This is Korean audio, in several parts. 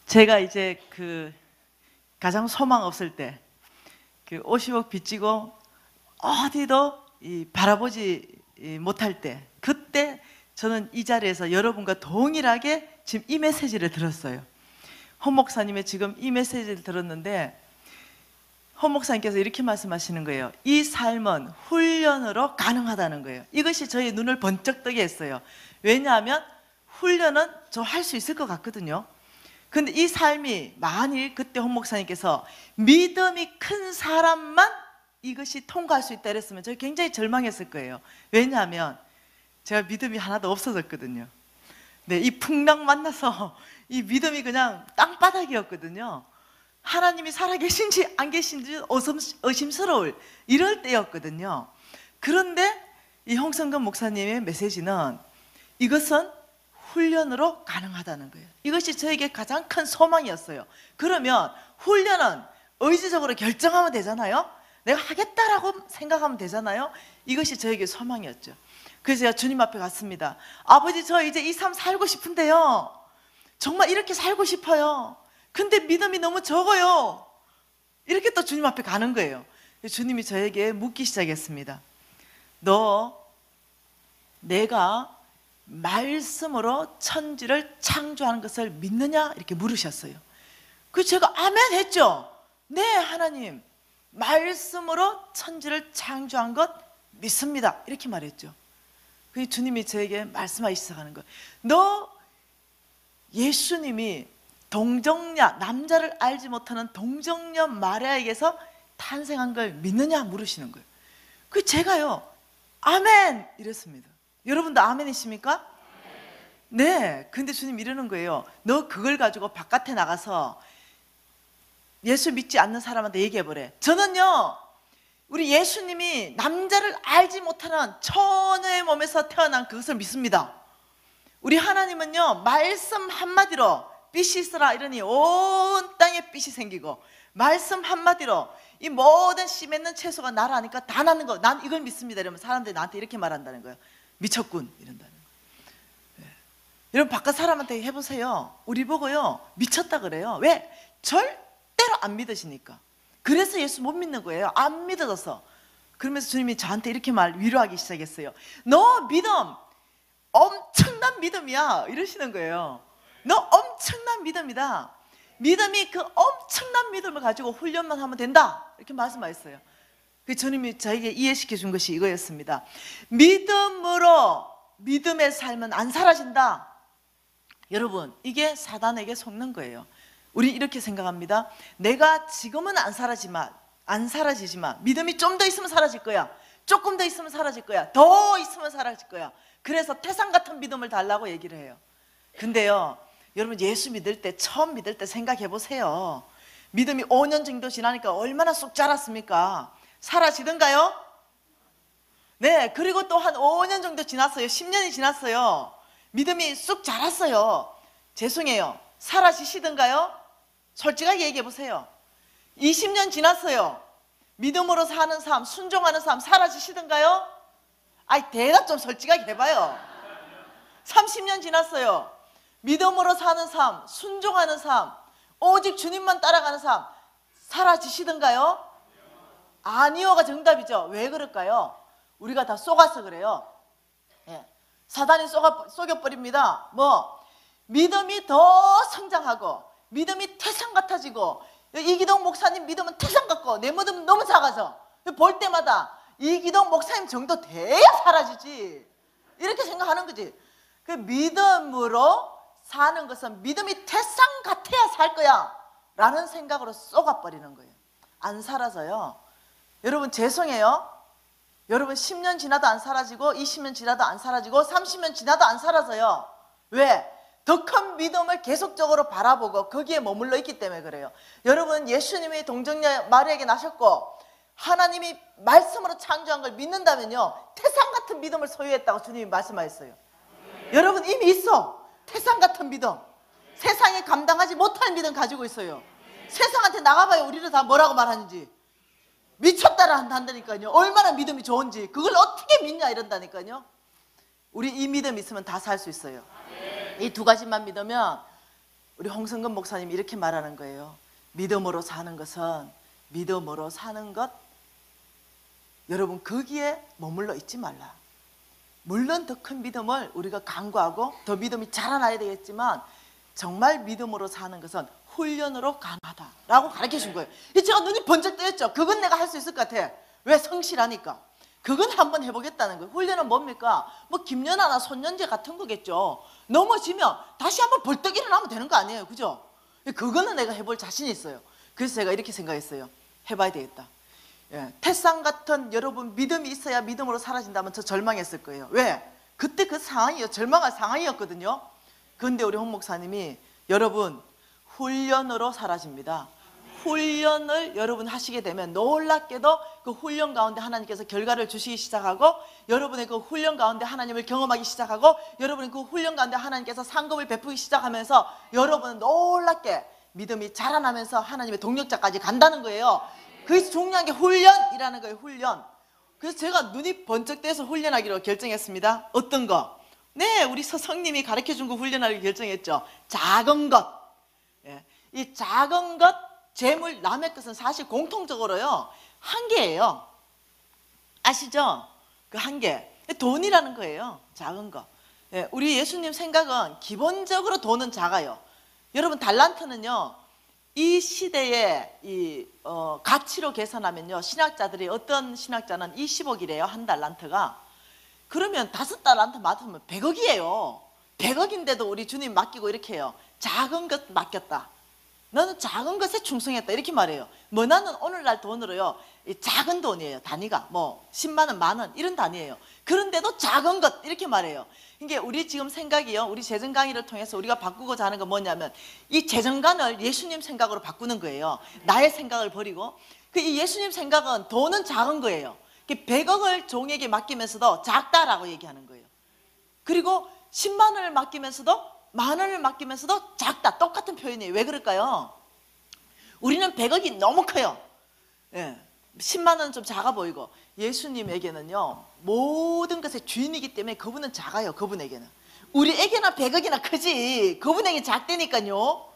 제가 이제 가장 소망 없을 때 50억 빚지고 어디도 바라보지 못할 때, 그때 저는 이 자리에서 여러분과 동일하게 지금 이 메시지를 들었어요. 헌 목사님의 지금 이 메시지를 들었는데, 헌 목사님께서 이렇게 말씀하시는 거예요. 이 삶은 훈련으로 가능하다는 거예요. 이것이 저희 눈을 번쩍 뜨게 했어요. 왜냐하면 훈련은 저 할 수 있을 것 같거든요. 근데 이 삶이 만일 그때 헌 목사님께서 믿음이 큰 사람만 이것이 통과할 수 있다 이랬으면 저희 굉장히 절망했을 거예요. 왜냐하면 제가 믿음이 하나도 없어졌거든요. 네, 이 풍랑 만나서 이 믿음이 그냥 땅바닥이었거든요. 하나님이 살아계신지 안 계신지 의심스러울 이럴 때였거든요. 그런데 이 홍성근 목사님의 메시지는 이것은 훈련으로 가능하다는 거예요. 이것이 저에게 가장 큰 소망이었어요. 그러면 훈련은 의지적으로 결정하면 되잖아요. 내가 하겠다라고 생각하면 되잖아요. 이것이 저에게 소망이었죠. 그래서 제가 주님 앞에 갔습니다. 아버지, 저 이제 이 삶 살고 싶은데요, 정말 이렇게 살고 싶어요. 근데 믿음이 너무 적어요. 이렇게 또 주님 앞에 가는 거예요. 주님이 저에게 묻기 시작했습니다. 너 내가 말씀으로 천지를 창조하는 것을 믿느냐? 이렇게 물으셨어요. 그래서 제가 아멘 했죠. 네, 하나님, 말씀으로 천지를 창조한 것 믿습니다. 이렇게 말했죠. 그래서 주님이 저에게 말씀하기 시작하는 거예요. 너 예수님이 동정녀, 남자를 알지 못하는 동정녀 마리아에게서 탄생한 걸 믿느냐 물으시는 거예요. 그 제가요, 아멘 이랬습니다. 여러분도 아멘이십니까? 네. 근데 주님 이러는 거예요. 너 그걸 가지고 바깥에 나가서 예수 믿지 않는 사람한테 얘기해보래. 저는요, 우리 예수님이 남자를 알지 못하는 처녀의 몸에서 태어난 그것을 믿습니다. 우리 하나님은요, 말씀 한마디로 빛이 있으라 이러니 온 땅에 빛이 생기고, 말씀 한마디로 이 모든 씨 맺는 채소가 나라니까 다 나는 거, 난 이걸 믿습니다. 이러면 사람들이 나한테 이렇게 말한다는 거예요. 미쳤군 이런다는 거예요. 네. 여러분 바깥 사람한테 해보세요. 우리 보고요, 미쳤다 그래요. 왜? 절대로 안 믿으시니까. 그래서 예수 못 믿는 거예요. 안 믿어져서. 그러면서 주님이 저한테 이렇게 위로하기 시작했어요. 너 믿음 엄청난 믿음이야 이러시는 거예요. 너 엄청난 믿음이다. 믿음이 그 엄청난 믿음을 가지고 훈련만 하면 된다 이렇게 말씀하셨어요. 그 주님이 저에게 이해시켜 준 것이 이거였습니다. 믿음으로 믿음의 삶은 안 사라진다. 여러분, 이게 사단에게 속는 거예요. 우리 이렇게 생각합니다. 내가 지금은 안 사라지지만 믿음이 좀 더 있으면 사라질 거야. 조금 더 있으면 사라질 거야. 더 있으면 사라질 거야. 그래서 태산 같은 믿음을 달라고 얘기를 해요. 근데요, 여러분 예수 믿을 때, 처음 믿을 때 생각해 보세요. 믿음이 5년 정도 지나니까 얼마나 쑥 자랐습니까? 사라지던가요? 네, 그리고 또 한 5년 정도 지났어요. 10년이 지났어요. 믿음이 쑥 자랐어요. 죄송해요. 사라지시던가요? 솔직하게 얘기해 보세요. 20년 지났어요. 믿음으로 사는 삶, 순종하는 삶 사라지시던가요? 아이, 대답 좀 솔직하게 해봐요. 30년 지났어요. 믿음으로 사는 삶, 순종하는 삶, 오직 주님만 따라가는 삶 사라지시던가요? 아니요가 정답이죠. 왜 그럴까요? 우리가 다 속아서 그래요. 예. 사단이 속여버립니다. 믿음이 더 성장하고 믿음이 태산 같아지고, 이기동 목사님 믿음은 태산 같고 내 믿음은 너무 작아서 볼 때마다 이기동 목사님 정도 돼야 사라지지 이렇게 생각하는 거지. 그 믿음으로 사는 것은 믿음이 태산 같아야 살 거야 라는 생각으로 쏘가버리는 거예요. 안 사라져요. 여러분 죄송해요. 여러분 10년 지나도 안 사라지고 20년 지나도 안 사라지고 30년 지나도 안 사라져요. 왜? 더 큰 믿음을 계속적으로 바라보고 거기에 머물러 있기 때문에 그래요. 여러분 예수님이 동정녀 마리아에게 나셨고 하나님이 말씀으로 창조한 걸 믿는다면요, 태산 같은 믿음을 소유했다고 주님이 말씀하셨어요. 여러분 이미 있어. 태산 같은 믿음. 세상에 감당하지 못할 믿음 가지고 있어요. 세상한테 나가봐요. 우리를 다 뭐라고 말하는지. 미쳤다라 한다니까요. 얼마나 믿음이 좋은지. 그걸 어떻게 믿냐 이런다니까요. 우리 이 믿음 있으면 다 살 수 있어요. 이 두 가지만 믿으면 우리 홍성근 목사님이 이렇게 말하는 거예요. 믿음으로 사는 것은 믿음으로 사는 것, 여러분 거기에 머물러 있지 말라. 물론 더 큰 믿음을 우리가 강구하고 더 믿음이 자라나야 되겠지만 정말 믿음으로 사는 것은 훈련으로 가능하다라고 가르쳐 준 거예요. 제가 눈이 번쩍 뜨였죠. 그건 내가 할 수 있을 것 같아. 왜? 성실하니까. 그건 한번 해보겠다는 거예요. 훈련은 뭡니까? 뭐 김연아나 손연재 같은 거겠죠. 넘어지면 다시 한번 벌떡 일어나면 되는 거 아니에요, 그죠? 그거는 내가 해볼 자신이 있어요. 그래서 제가 이렇게 생각했어요. 해봐야 되겠다. 예, 태산 같은 여러분 믿음이 있어야 믿음으로 사라진다면 저 절망했을 거예요. 왜? 그때 그 상황이요, 절망할 상황이었거든요. 그런데 우리 홍 목사님이 여러분 훈련으로 사라집니다. 훈련을 여러분 하시게 되면 놀랍게도 그 훈련 가운데 하나님께서 결과를 주시기 시작하고, 여러분의 그 훈련 가운데 하나님을 경험하기 시작하고, 여러분의 그 훈련 가운데 하나님께서 상급을 베푸기 시작하면서 여러분은 놀랍게 믿음이 자라나면서 하나님의 동력자까지 간다는 거예요. 그래서 중요한 게 훈련이라는 거예요. 훈련. 그래서 제가 눈이 번쩍 떼서 훈련하기로 결정했습니다. 어떤 거? 네, 우리 서성님이 가르쳐준 거 훈련하기로 결정했죠. 작은 것. 예, 이 작은 것, 재물, 남의 것은 사실 공통적으로요 한 개예요. 아시죠? 그 한 개. 돈이라는 거예요. 작은 거. 예, 우리 예수님 생각은 기본적으로 돈은 작아요. 여러분 달란트는요, 이 시대의 가치로 계산하면요, 신학자들이, 어떤 신학자는 20억이래요 한 달란트가. 그러면 5달란트 맡으면 100억이에요 100억인데도 우리 주님 맡기고 이렇게 해요. 작은 것 맡겼다, 너는 작은 것에 충성했다, 이렇게 말해요. 나는 오늘날 돈으로요 작은 돈이에요. 단위가 뭐 10만 원, 만 원 이런 단위예요. 그런데도 작은 것 이렇게 말해요. 이게 우리 지금 생각이요, 우리 재정 강의를 통해서 우리가 바꾸고자 하는 건 뭐냐면 이 재정관을 예수님 생각으로 바꾸는 거예요. 나의 생각을 버리고. 이 예수님 생각은 돈은 작은 거예요. 100억을 종에게 맡기면서도 작다라고 얘기하는 거예요. 그리고 10만 원을 맡기면서도, 만 원을 맡기면서도 작다, 똑같은 표현이에요. 왜 그럴까요? 우리는 100억이 너무 커요. 예, 10만 원은 좀 작아 보이고, 예수님에게는요 모든 것의 주인이기 때문에 그분은 작아요. 그분에게는. 우리에게는 100억이나 크지 그분에게 작다니까요.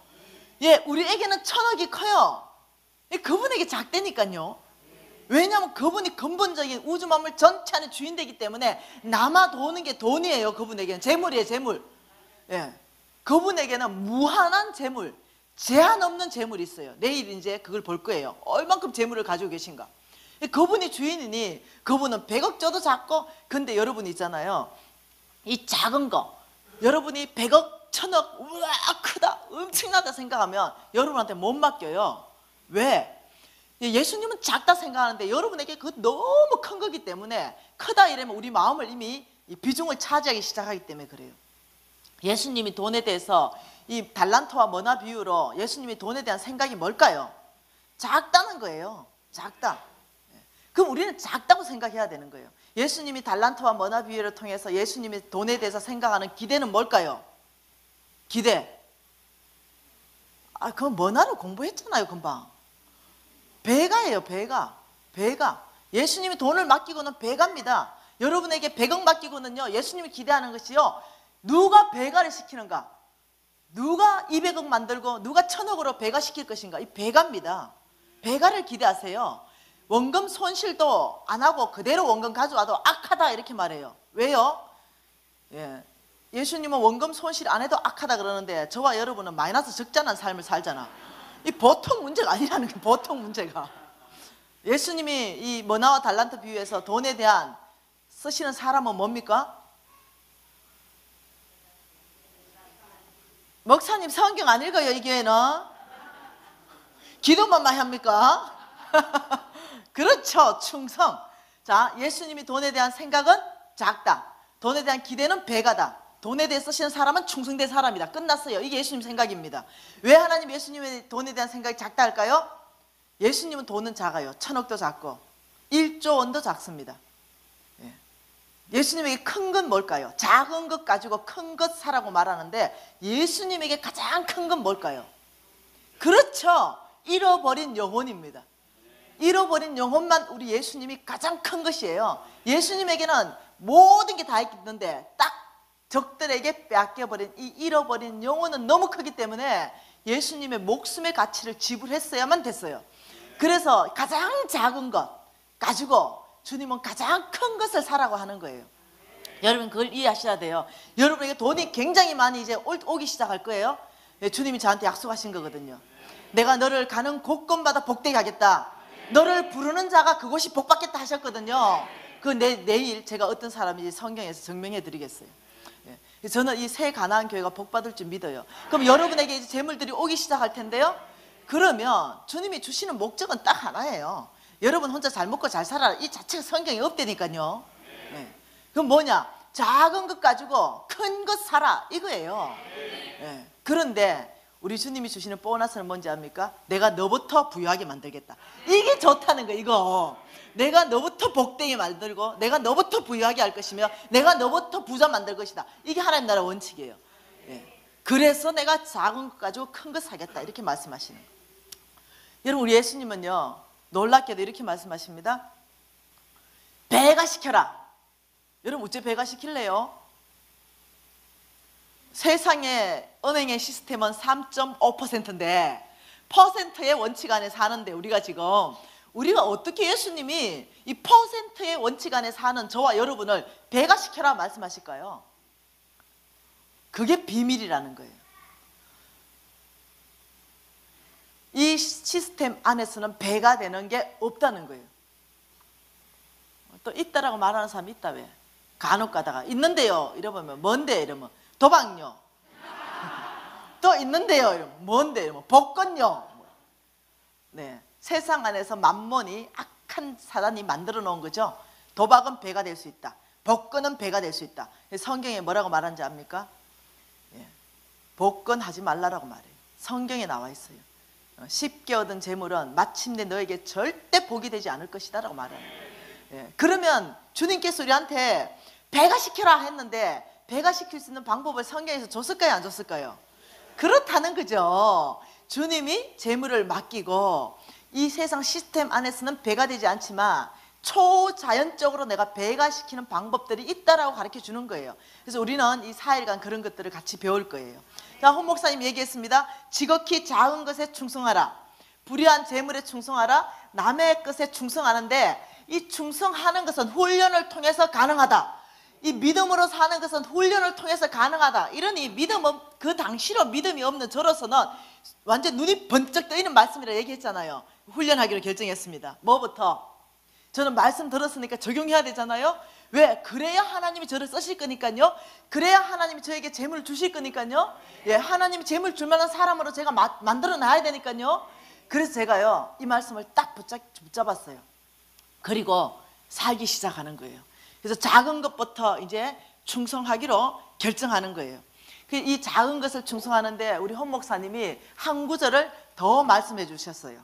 예, 우리에게는 1000억이 커요. 예, 그분에게 작다니까요. 왜냐하면 그분이 근본적인 우주 만물 전체 안에 주인 되기 때문에 남아 도는 게 돈이에요. 그분에게는 재물이에요. 재물. 예, 그분에게는 무한한 재물, 제한 없는 재물이 있어요. 내일 이제 그걸 볼 거예요. 얼만큼 재물을 가지고 계신가. 그분이 주인이니 그분은 100억 줘도 작고. 근데 여러분 있잖아요, 이 작은 거, 여러분이 100억, 1000억, 우와 크다, 엄청나다 생각하면 여러분한테 못 맡겨요. 왜? 예수님은 작다 생각하는데 여러분에게 그거 너무 큰 거기 때문에, 크다 이러면 우리 마음을 이미 비중을 차지하기 시작하기 때문에 그래요. 예수님이 돈에 대해서 이 달란트와 머나 비유로 예수님이 돈에 대한 생각이 뭘까요? 작다는 거예요. 작다. 그럼 우리는 작다고 생각해야 되는 거예요. 예수님이 달란트와 머나 비유를 통해서 예수님이 돈에 대해서 생각하는 기대는 뭘까요? 기대. 그건 머나를 공부했잖아요 금방. 배가예요. 배가. 예수님이 돈을 맡기고는 배가입니다. 여러분에게 100억 맡기고는요, 예수님이 기대하는 것이요, 누가 배가를 시키는가, 누가 200억 만들고 누가 1000억으로 배가 시킬 것인가, 이 배가입니다. 배가를 기대하세요. 원금 손실도 안 하고 그대로 원금 가져와도 악하다 이렇게 말해요. 왜요? 예, 예수님은 원금 손실 안 해도 악하다 그러는데 저와 여러분은 마이너스 적잖은 삶을 살잖아. 이 보통 문제가 아니라는 게, 보통 문제가. 예수님이 이 머나와 달란트 비유에서 돈에 대한 쓰시는 사람은 뭡니까? 목사님 성경 안 읽어요 이 교회는? 기도만 많이 합니까? 그렇죠, 충성. 자, 예수님이 돈에 대한 생각은 작다, 돈에 대한 기대는 배가다, 돈에 대해 쓰시는 사람은 충성된 사람이다. 끝났어요. 이게 예수님 생각입니다. 왜 하나님 예수님의 돈에 대한 생각이 작다 할까요? 예수님은 돈은 작아요. 1000억도 작고 1조 원도 작습니다. 예수님에게 큰 건 뭘까요? 작은 것 가지고 큰 것 사라고 말하는데 예수님에게 가장 큰 건 뭘까요? 그렇죠, 잃어버린 영혼입니다. 잃어버린 영혼만 우리 예수님이 가장 큰 것이에요. 예수님에게는 모든 게 다 있는데 딱 적들에게 빼앗겨버린 이 잃어버린 영혼은 너무 크기 때문에 예수님의 목숨의 가치를 지불했어야만 됐어요. 그래서 가장 작은 것 가지고 주님은 가장 큰 것을 사라고 하는 거예요. 여러분 그걸 이해하셔야 돼요. 여러분에게 돈이 굉장히 많이 이제 오기 시작할 거예요. 주님이 저한테 약속하신 거거든요. 내가 너를 가는 곳곳마다 복되게 하겠다. 너를 부르는 자가 그곳이 복받겠다 하셨거든요. 내일 제가 어떤 사람인지 성경에서 증명해 드리겠어요. 저는 이 새 가나안 교회가 복받을 줄 믿어요. 그럼 여러분에게 이제 재물들이 오기 시작할 텐데요. 그러면 주님이 주시는 목적은 딱 하나예요. 여러분 혼자 잘 먹고 잘 살아라. 이 자체가 성경에 없다니까요. 네. 그럼 뭐냐? 작은 것 가지고 큰 것 사라 이거예요. 네. 그런데 우리 주님이 주시는 보너스는 뭔지 압니까? 내가 너부터 부유하게 만들겠다. 이게 좋다는 거예요. 이거 내가 너부터 복되게 만들고 내가 너부터 부유하게 할 것이며 내가 너부터 부자 만들 것이다. 이게 하나님 나라 원칙이에요. 네. 그래서 내가 작은 것 가지고 큰 것 사겠다 이렇게 말씀하시는 거예요. 여러분 우리 예수님은요 놀랍게도 이렇게 말씀하십니다. 배가 시켜라. 여러분 어째 배가 시킬래요? 세상의 은행의 시스템은 3.5%인데 퍼센트의 원칙 안에 사는데 우리가 어떻게 예수님이 이 퍼센트의 원칙 안에 사는 저와 여러분을 배가 시켜라 말씀하실까요? 그게 비밀이라는 거예요. 이 시스템 안에서는 배가 되는 게 없다는 거예요. 또 있다라고 말하는 사람이 있다. 왜? 간혹 가다가 있는데요 이러면 뭔데 이러면 도박요. 또 있는데요 이러면 뭔데 이러면 복권요. 네, 세상 안에서 만몬이 악한 사단이 만들어 놓은 거죠. 도박은 배가 될 수 있다. 복권은 배가 될 수 있다. 성경에 뭐라고 말하는지 압니까? 예, 복권 하지 말라라고 말해요. 성경에 나와 있어요. 쉽게 얻은 재물은 마침내 너에게 절대 복이 되지 않을 것이다 라고 말해요. 예, 그러면 주님께서 우리한테 배가 시켜라 했는데 배가 시킬 수 있는 방법을 성경에서 줬을까요 안 줬을까요? 그렇다는 거죠. 주님이 재물을 맡기고 이 세상 시스템 안에서는 배가 되지 않지만 초자연적으로 내가 배가 시키는 방법들이 있다라고 가르쳐 주는 거예요. 그래서 우리는 이 4일간 그런 것들을 같이 배울 거예요. 자, 홍 목사님 얘기했습니다. 지극히 작은 것에 충성하라. 불의한 재물에 충성하라. 남의 것에 충성하는데 이 충성하는 것은 훈련을 통해서 가능하다. 이 믿음으로 사는 것은 훈련을 통해서 가능하다. 이런 이 믿음은 그 당시로 믿음이 없는 저로서는 완전 눈이 번쩍 뜨이는 말씀이라 얘기했잖아요. 훈련하기로 결정했습니다. 뭐부터? 저는 말씀 들었으니까 적용해야 되잖아요. 왜? 그래야 하나님이 저를 쓰실 거니까요. 그래야 하나님이 저에게 재물을 주실 거니까요. 예, 하나님이 재물 줄 만한 사람으로 제가 만들어 놔야 되니까요. 그래서 제가요 이 말씀을 딱 붙잡았어요. 그리고 살기 시작하는 거예요. 그래서 작은 것부터 이제 충성하기로 결정하는 거예요. 이 작은 것을 충성하는데 우리 헌 목사님이 한 구절을 더 말씀해 주셨어요.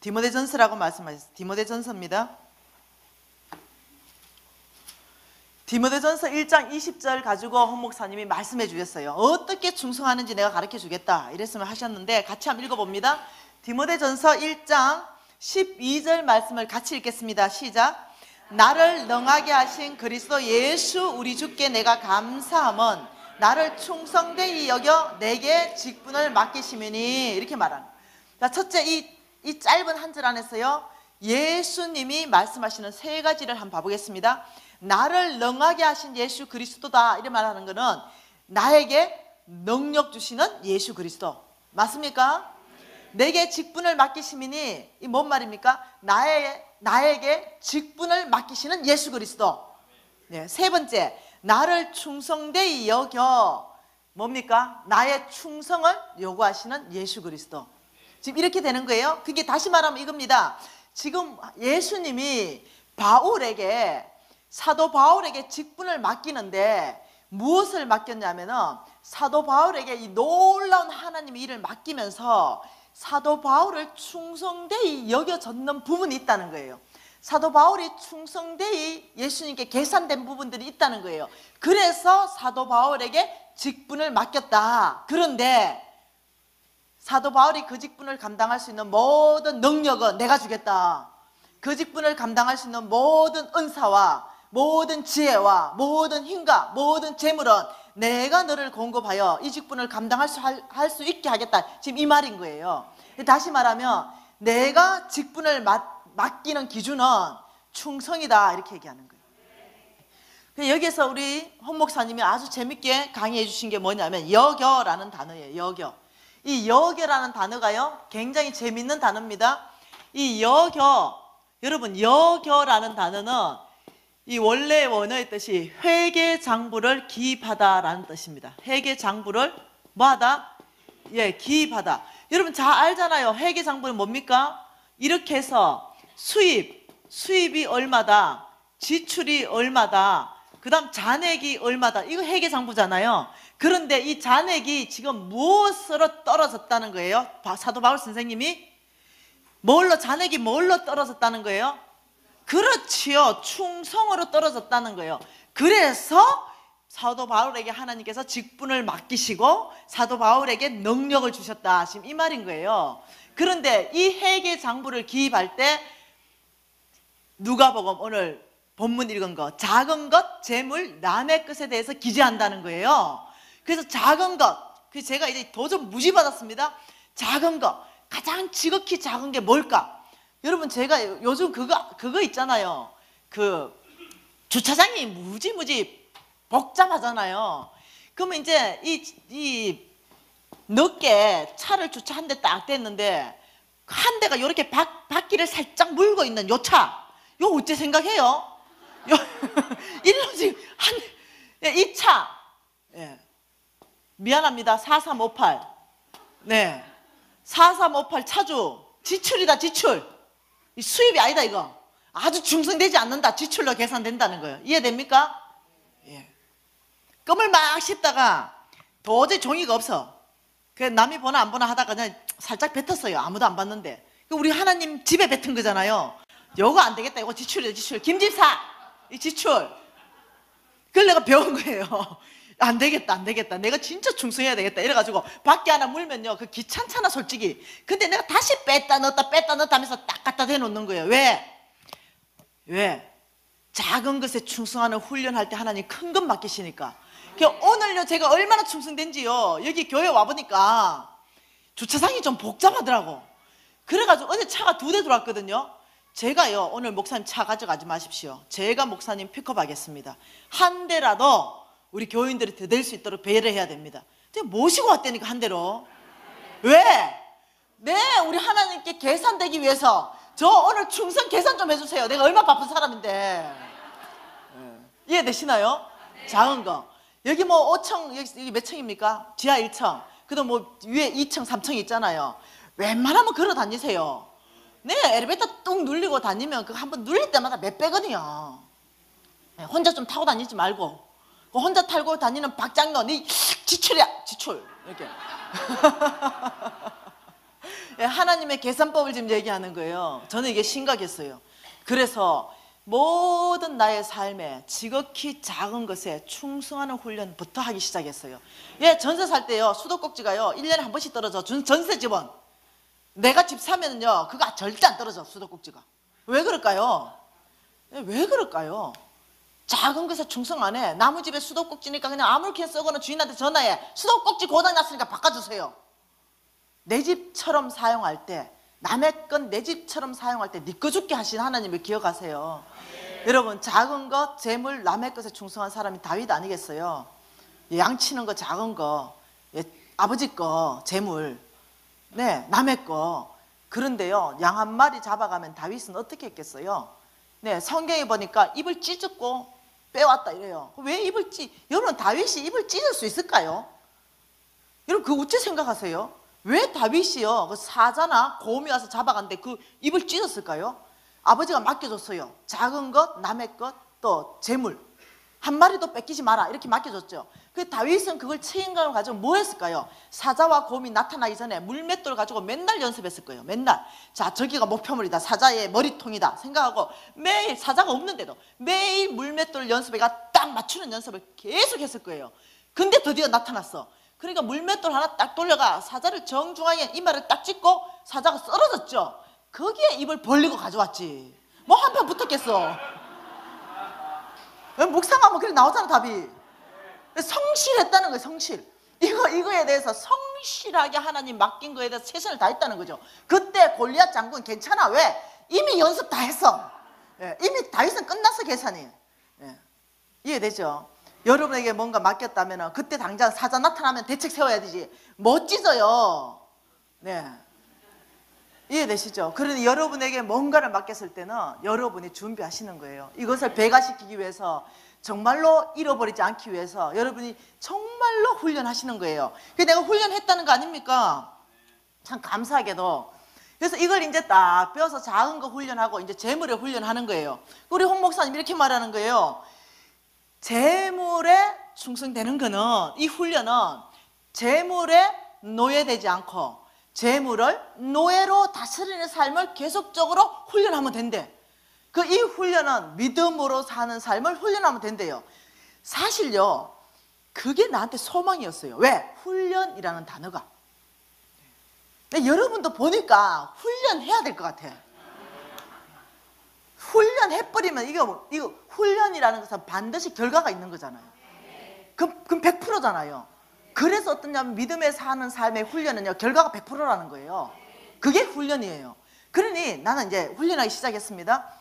디모데전서라고 말씀하셨어요. 디모데전서입니다. 디모데전서 1장 20절 가지고 헌 목사님이 말씀해 주셨어요. 어떻게 충성하는지 내가 가르쳐 주겠다 이랬으면 하셨는데 같이 한번 읽어봅니다. 디모데전서 1장 12절 말씀을 같이 읽겠습니다. 시작. 나를 능하게 하신 그리스도 예수 우리 주께 내가 감사함은 나를 충성되이 여겨 내게 직분을 맡기시미니 이렇게 말하는. 자, 첫째 이 짧은 한 절 안에서요 예수님이 말씀하시는 세 가지를 한번 봐보겠습니다. 나를 능하게 하신 예수 그리스도다 이렇게 말하는 것은 나에게 능력 주시는 예수 그리스도 맞습니까? 내게 직분을 맡기시미니 이 뭔 말입니까? 나에게 직분을 맡기시는 예수 그리스도. 네, 세 번째, 나를 충성되이 여겨 뭡니까? 나의 충성을 요구하시는 예수 그리스도. 지금 이렇게 되는 거예요. 그게 다시 말하면 이겁니다. 지금 예수님이 사도 바울에게 직분을 맡기는데 무엇을 맡겼냐면은 사도 바울에게 이 놀라운 하나님의 일을 맡기면서 사도 바울을 충성되이 여겨졌는 부분이 있다는 거예요. 사도 바울이 충성되이 예수님께 계산된 부분들이 있다는 거예요. 그래서 사도 바울에게 직분을 맡겼다. 그런데 사도 바울이 그 직분을 감당할 수 있는 모든 능력은 내가 주겠다. 그 직분을 감당할 수 있는 모든 은사와 모든 지혜와 모든 힘과 모든 재물은 내가 너를 공급하여 이 직분을 감당할 수 있게 하겠다. 지금 이 말인 거예요. 다시 말하면 내가 직분을 맡기는 기준은 충성이다, 이렇게 얘기하는 거예요. 여기에서 우리 홍 목사님이 아주 재밌게 강의해 주신 게 뭐냐면 여겨라는 단어예요. 여겨. 이 여겨라는 단어가요 굉장히 재밌는 단어입니다. 이 여겨, 여러분 여겨라는 단어는 이 원래 원어의 뜻이 회계장부를 기입하다라는 뜻입니다. 회계장부를 뭐하다? 예, 기입하다. 여러분 잘 알잖아요. 회계장부는 뭡니까? 이렇게 해서 수입이 얼마다, 지출이 얼마다, 그 다음 잔액이 얼마다, 이거 회계장부잖아요. 그런데 이 잔액이 지금 무엇으로 떨어졌다는 거예요? 사도 바울 선생님이 잔액이 뭘로 떨어졌다는 거예요? 그렇지요, 충성으로 떨어졌다는 거예요. 그래서 사도 바울에게 하나님께서 직분을 맡기시고 사도 바울에게 능력을 주셨다, 지금 이 말인 거예요. 그런데 이 회계장부를 기입할 때 누가복음 오늘 본문 읽은 거, 작은 것, 재물, 남의 것에 대해서 기재한다는 거예요. 그래서 작은 것, 제가 이제 도전 무시받았습니다. 작은 것, 가장 지극히 작은 게 뭘까? 여러분 제가 요즘 그거 있잖아요. 그 주차장이 무지 복잡하잖아요. 그러면 이제 이 늦게 차를 주차 한 대 딱 댔는데 한 대가 이렇게 바퀴를 살짝 물고 있는 요 차, 요 어째 생각해요? 일로 지금 이 차, 예. 미안합니다. 4358. 네. 4358 차주. 지출이다, 지출. 이 수입이 아니다, 이거. 아주 충성되지 않는다. 지출로 계산된다는 거예요. 이해됩니까? 예. 껌을 막 씹다가 도저히 종이가 없어. 그래서 남이 보나 안 보나 하다가 그냥 살짝 뱉었어요. 아무도 안 봤는데. 우리 하나님 집에 뱉은 거잖아요. 요거 안 되겠다. 이거 지출이다, 지출. 김집사! 이 지출. 그걸 내가 배운 거예요. 안 되겠다. 내가 진짜 충성해야 되겠다. 이래가지고 밖에 하나 물면요, 그 귀찮잖아, 솔직히. 근데 내가 다시 뺐다 넣었다 하면서 딱 갖다 대놓는 거예요. 왜? 작은 것에 충성하는 훈련할 때 하나님 큰 것 맡기시니까. 오늘요, 제가 얼마나 충성된지요. 여기 교회 와보니까 주차장이 좀 복잡하더라고. 그래가지고 어제 차가 2대 들어왔거든요. 제가요, 오늘 목사님 차 가져가지 마십시오. 제가 목사님 픽업하겠습니다. 한 대라도 우리 교인들이 더 될 수 있도록 배려해야 됩니다. 제가 모시고 왔다니까, 한 대로. 왜? 네, 우리 하나님께 계산되기 위해서 저 오늘 충성 계산 좀 해주세요. 내가 얼마나 바쁜 사람인데. 이해되시나요? 작은 거. 여기 뭐 5층, 여기 몇 층입니까? 지하 1층. 그다음 뭐 위에 2층, 3층 있잖아요. 웬만하면 걸어 다니세요. 네, 엘리베이터 뚝 눌리고 다니면 그거 한번 눌릴 때마다 몇 배거든요. 혼자 좀 타고 다니지 말고. 혼자 타고 다니는 박장로, 네 지출이야, 지출. 이렇게. 하나님의 계산법을 지금 얘기하는 거예요. 저는 이게 심각했어요. 그래서 모든 나의 삶에 지극히 작은 것에 충성하는 훈련부터 하기 시작했어요. 전세 살 때요, 수도꼭지가요 1년에 한 번씩 떨어져. 전세 지원. 내가 집 사면은요, 그거 절대 안 떨어져, 수도꼭지가. 왜 그럴까요? 왜 그럴까요? 작은 것에 충성 안 해. 나무 집에 수도꼭지니까 그냥 아무렇게나 썩어는 주인한테 전화해. 수도꼭지 고장났으니까 바꿔주세요. 내 집처럼 사용할 때, 남의 건 내 집처럼 사용할 때 네 거 죽게 하신 하나님을 기억하세요. 여러분, 작은 것, 재물, 남의 것에 충성한 사람이 다윗 아니겠어요? 양치는 거 작은 거, 아버지 거, 재물, 네, 남의 거. 그런데요, 양 한 마리 잡아가면 다윗은 어떻게 했겠어요? 네, 성경에 보니까 입을 찢었고 빼왔다 이래요. 왜 여러분, 다윗이 입을 찢을 수 있을까요? 여러분, 그거 어찌 생각하세요? 왜 다윗이요, 그 사자나 곰이 와서 잡아갔는데 그 입을 찢었을까요? 아버지가 맡겨줬어요. 작은 것, 남의 것, 또 재물 한 마리도 뺏기지 마라, 이렇게 맡겨줬죠. 그 다윗은 그걸 책임감을 가지고 뭐 했을까요? 사자와 곰이 나타나기 전에 물맷돌 가지고 맨날 연습했을 거예요. 맨날. 자, 저기가 목표물이다, 사자의 머리통이다 생각하고 매일, 사자가 없는데도 매일 물맷돌 연습해가 딱 맞추는 연습을 계속 했을 거예요. 근데 드디어 나타났어. 그러니까 물맷돌 하나 딱 돌려가 사자를 정중앙에 이마를 딱 찍고 사자가 쓰러졌죠. 거기에 입을 벌리고 가져왔지. 뭐 한 판 붙었겠어. 묵상하면 그래 나오잖아, 답이. 성실했다는 거예요. 성실. 이거에 대해서 성실하게 하나님 맡긴 거에 대해서 최선을 다했다는 거죠. 그때 골리앗 장군 괜찮아. 왜? 이미 연습 다 했어. 예, 이미 다 했으면 끝났어 계산이. 예, 이해되죠? 여러분에게 뭔가 맡겼다면 그때 당장 사자 나타나면 대책 세워야 되지. 멋지져요. 네, 이해되시죠? 그러니 여러분에게 뭔가를 맡겼을 때는 여러분이 준비하시는 거예요. 이것을 배가시키기 위해서, 정말로 잃어버리지 않기 위해서 여러분이 정말로 훈련하시는 거예요. 내가 훈련했다는 거 아닙니까? 참 감사하게도. 그래서 이걸 이제 딱 배워서 작은 거 훈련하고 이제 재물에 훈련하는 거예요. 우리 홍 목사님 이렇게 말하는 거예요. 재물에 충성되는 거는, 이 훈련은 재물에 노예되지 않고 재물을 노예로 다스리는 삶을 계속적으로 훈련하면 된대. 이 훈련은 믿음으로 사는 삶을 훈련하면 된대요. 사실요, 그게 나한테 소망이었어요. 왜? 훈련이라는 단어가. 여러분도 보니까 훈련해야 될 것 같아. 훈련해버리면 이거 훈련이라는 것은 반드시 결과가 있는 거잖아요. 그럼 100%잖아요. 그래서 어떠냐면 믿음에 사는 삶의 훈련은요, 결과가 100%라는 거예요. 그게 훈련이에요. 그러니 나는 이제 훈련하기 시작했습니다.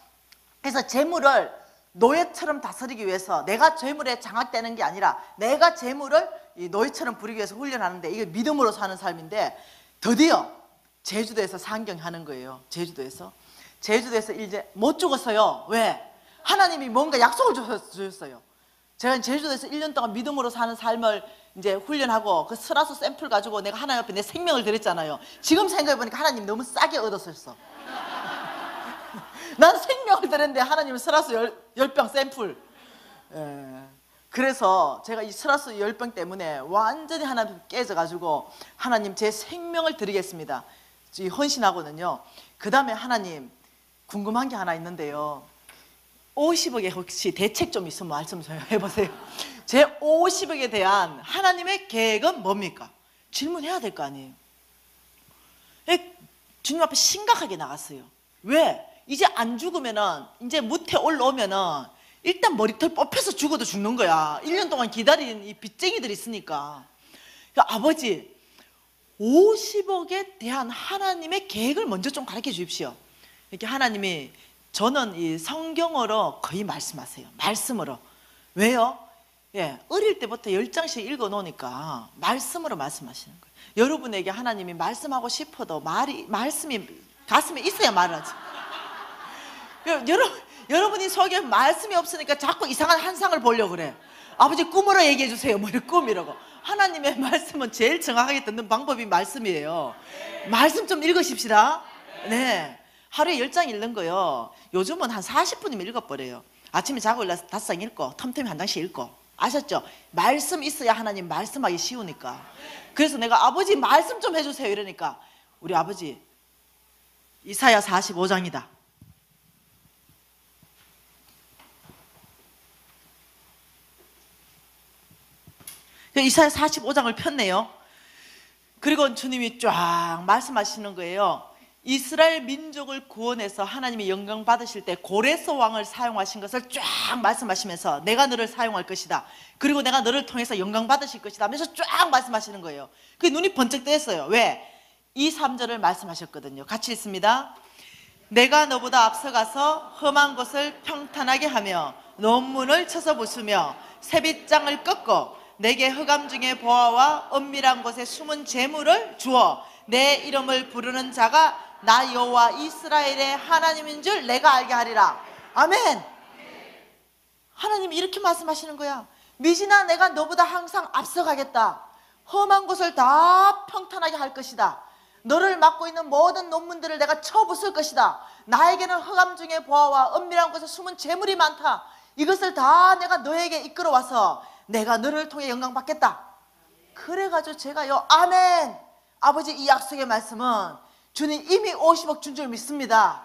그래서 재물을 노예처럼 다스리기 위해서, 내가 재물에 장악되는 게 아니라 내가 재물을 이 노예처럼 부리기 위해서 훈련하는데, 이게 믿음으로 사는 삶인데, 드디어 제주도에서 상경하는 거예요. 제주도에서 이제 못 죽었어요. 왜? 하나님이 뭔가 약속을 주셨어요. 제가 제주도에서 1년 동안 믿음으로 사는 삶을 이제 훈련하고, 그 스라스 샘플 가지고 내가 하나님 앞에 내 생명을 드렸잖아요. 지금 생각해보니까 하나님 너무 싸게 얻었었어. 난 생명을 드렸는데 하나님은 스라스 10병 샘플. 그래서 제가 이 스라스 10병 때문에 완전히 하나님 깨져가지고, 하나님 제 생명을 드리겠습니다, 헌신하거든요. 그 다음에 하나님 궁금한 게 하나 있는데요, 50억에 혹시 대책 좀 있으면 말씀 좀 해보세요. 제 50억에 대한 하나님의 계획은 뭡니까? 질문해야 될 거 아니에요. 주님 앞에 심각하게 나갔어요. 왜? 이제 안 죽으면은, 이제 무태 올라오면은 일단 머리털 뽑혀서 죽어도 죽는 거야. 1년 동안 기다린 이 빚쟁이들이 있으니까. 그러니까 아버지, 50억에 대한 하나님의 계획을 먼저 좀 가르쳐 주십시오. 이렇게 하나님이, 저는 이 성경어로 거의 말씀하세요. 말씀으로. 왜요? 예, 어릴 때부터 10장씩 읽어 놓으니까 말씀으로 말씀하시는 거예요. 여러분에게 하나님이 말씀하고 싶어도 말씀이 가슴에 있어야 말하지. 여러분이 속에 말씀이 없으니까 자꾸 이상한 환상을 보려고 그래. 아버지 꿈으로 얘기해 주세요. 뭐 이런 꿈이라고. 하나님의 말씀은 제일 정확하게 듣는 방법이 말씀이에요. 말씀 좀 읽으십시다. 네, 하루에 10장 읽는 거요. 요즘은 한 40분이면 읽어버려요. 아침에 자고 일어나서 5장 읽고 텀텀이 한 장씩 읽고. 아셨죠? 말씀 있어야 하나님 말씀하기 쉬우니까. 그래서 내가 아버지 말씀 좀 해주세요 이러니까, 우리 아버지 이사야 45장이다. 이사야 45장을 폈네요. 그리고 주님이 쫙 말씀하시는 거예요. 이스라엘 민족을 구원해서 하나님이 영광 받으실 때 고레스 왕을 사용하신 것을 쫙 말씀하시면서, 내가 너를 사용할 것이다, 그리고 내가 너를 통해서 영광 받으실 것이다 하면서 쫙 말씀하시는 거예요. 그게 눈이 번쩍 뜨였어요. 왜? 이 3절을 말씀하셨거든요. 같이 읽습니다. 내가 너보다 앞서가서 험한 곳을 평탄하게 하며 논문을 쳐서 부수며 새빗장을 꺾고 내게 흑암 중에 보아와 은밀한 곳에 숨은 재물을 주어 내 이름을 부르는 자가 나 여호와 이스라엘의 하나님인 줄 내가 알게 하리라. 아멘. 하나님이 이렇게 말씀하시는 거야. 미진아, 내가 너보다 항상 앞서가겠다. 험한 곳을 다 평탄하게 할 것이다. 너를 맡고 있는 모든 논문들을 내가 쳐부술 것이다. 나에게는 흑암 중에 보아와 은밀한 곳에 숨은 재물이 많다. 이것을 다 내가 너에게 이끌어와서 내가 너를 통해 영광 받겠다. 그래가지고 제가요, 아멘. 아버지, 이 약속의 말씀은 주님 이미 50억 준 줄 믿습니다.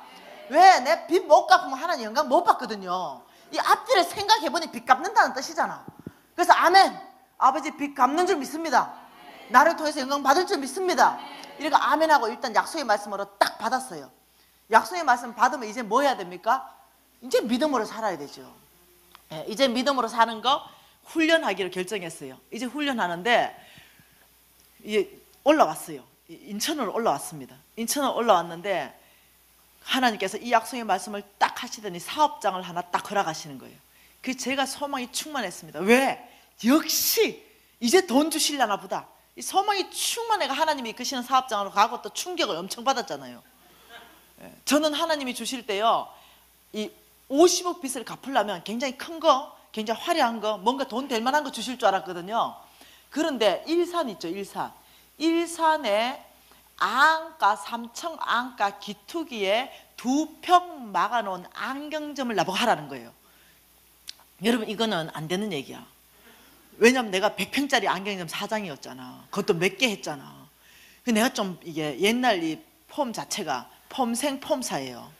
왜? 내 빚 못 갚으면 하나님 영광 못 받거든요. 이 앞뒤를 생각해보니 빚 갚는다는 뜻이잖아. 그래서 아멘. 아버지 빚 갚는 줄 믿습니다. 나를 통해서 영광 받을 줄 믿습니다. 이렇게 아멘하고 일단 약속의 말씀으로 딱 받았어요. 약속의 말씀 받으면 이제 뭐 해야 됩니까? 이제 믿음으로 살아야 되죠. 예, 이제 믿음으로 사는 거 훈련하기로 결정했어요. 이제 훈련하는데 올라왔어요. 인천으로 올라왔습니다. 인천으로 올라왔는데 하나님께서 이 약속의 말씀을 딱 하시더니 사업장을 하나 딱 허락하시는 거예요. 그 제가 소망이 충만했습니다. 왜? 역시 이제 돈 주시려나 보다. 이 소망이 충만해가 하나님이 이끄시는 사업장으로 가고 또 충격을 엄청 받았잖아요. 저는 하나님이 주실 때요, 이 50억 빚을 갚으려면 굉장히 큰 거, 굉장히 화려한 거, 뭔가 돈 될 만한 거 주실 줄 알았거든요. 그런데 일산 있죠, 일산. 일산에 안가, 3층 안가 기투기에 2평 막아놓은 안경점을 나보고 하라는 거예요. 여러분, 이거는 안 되는 얘기야. 왜냐면 내가 100평짜리 안경점 사장이었잖아. 그것도 몇 개 했잖아. 내가 좀 이게 옛날 이 폼 자체가 폼생 폼사예요.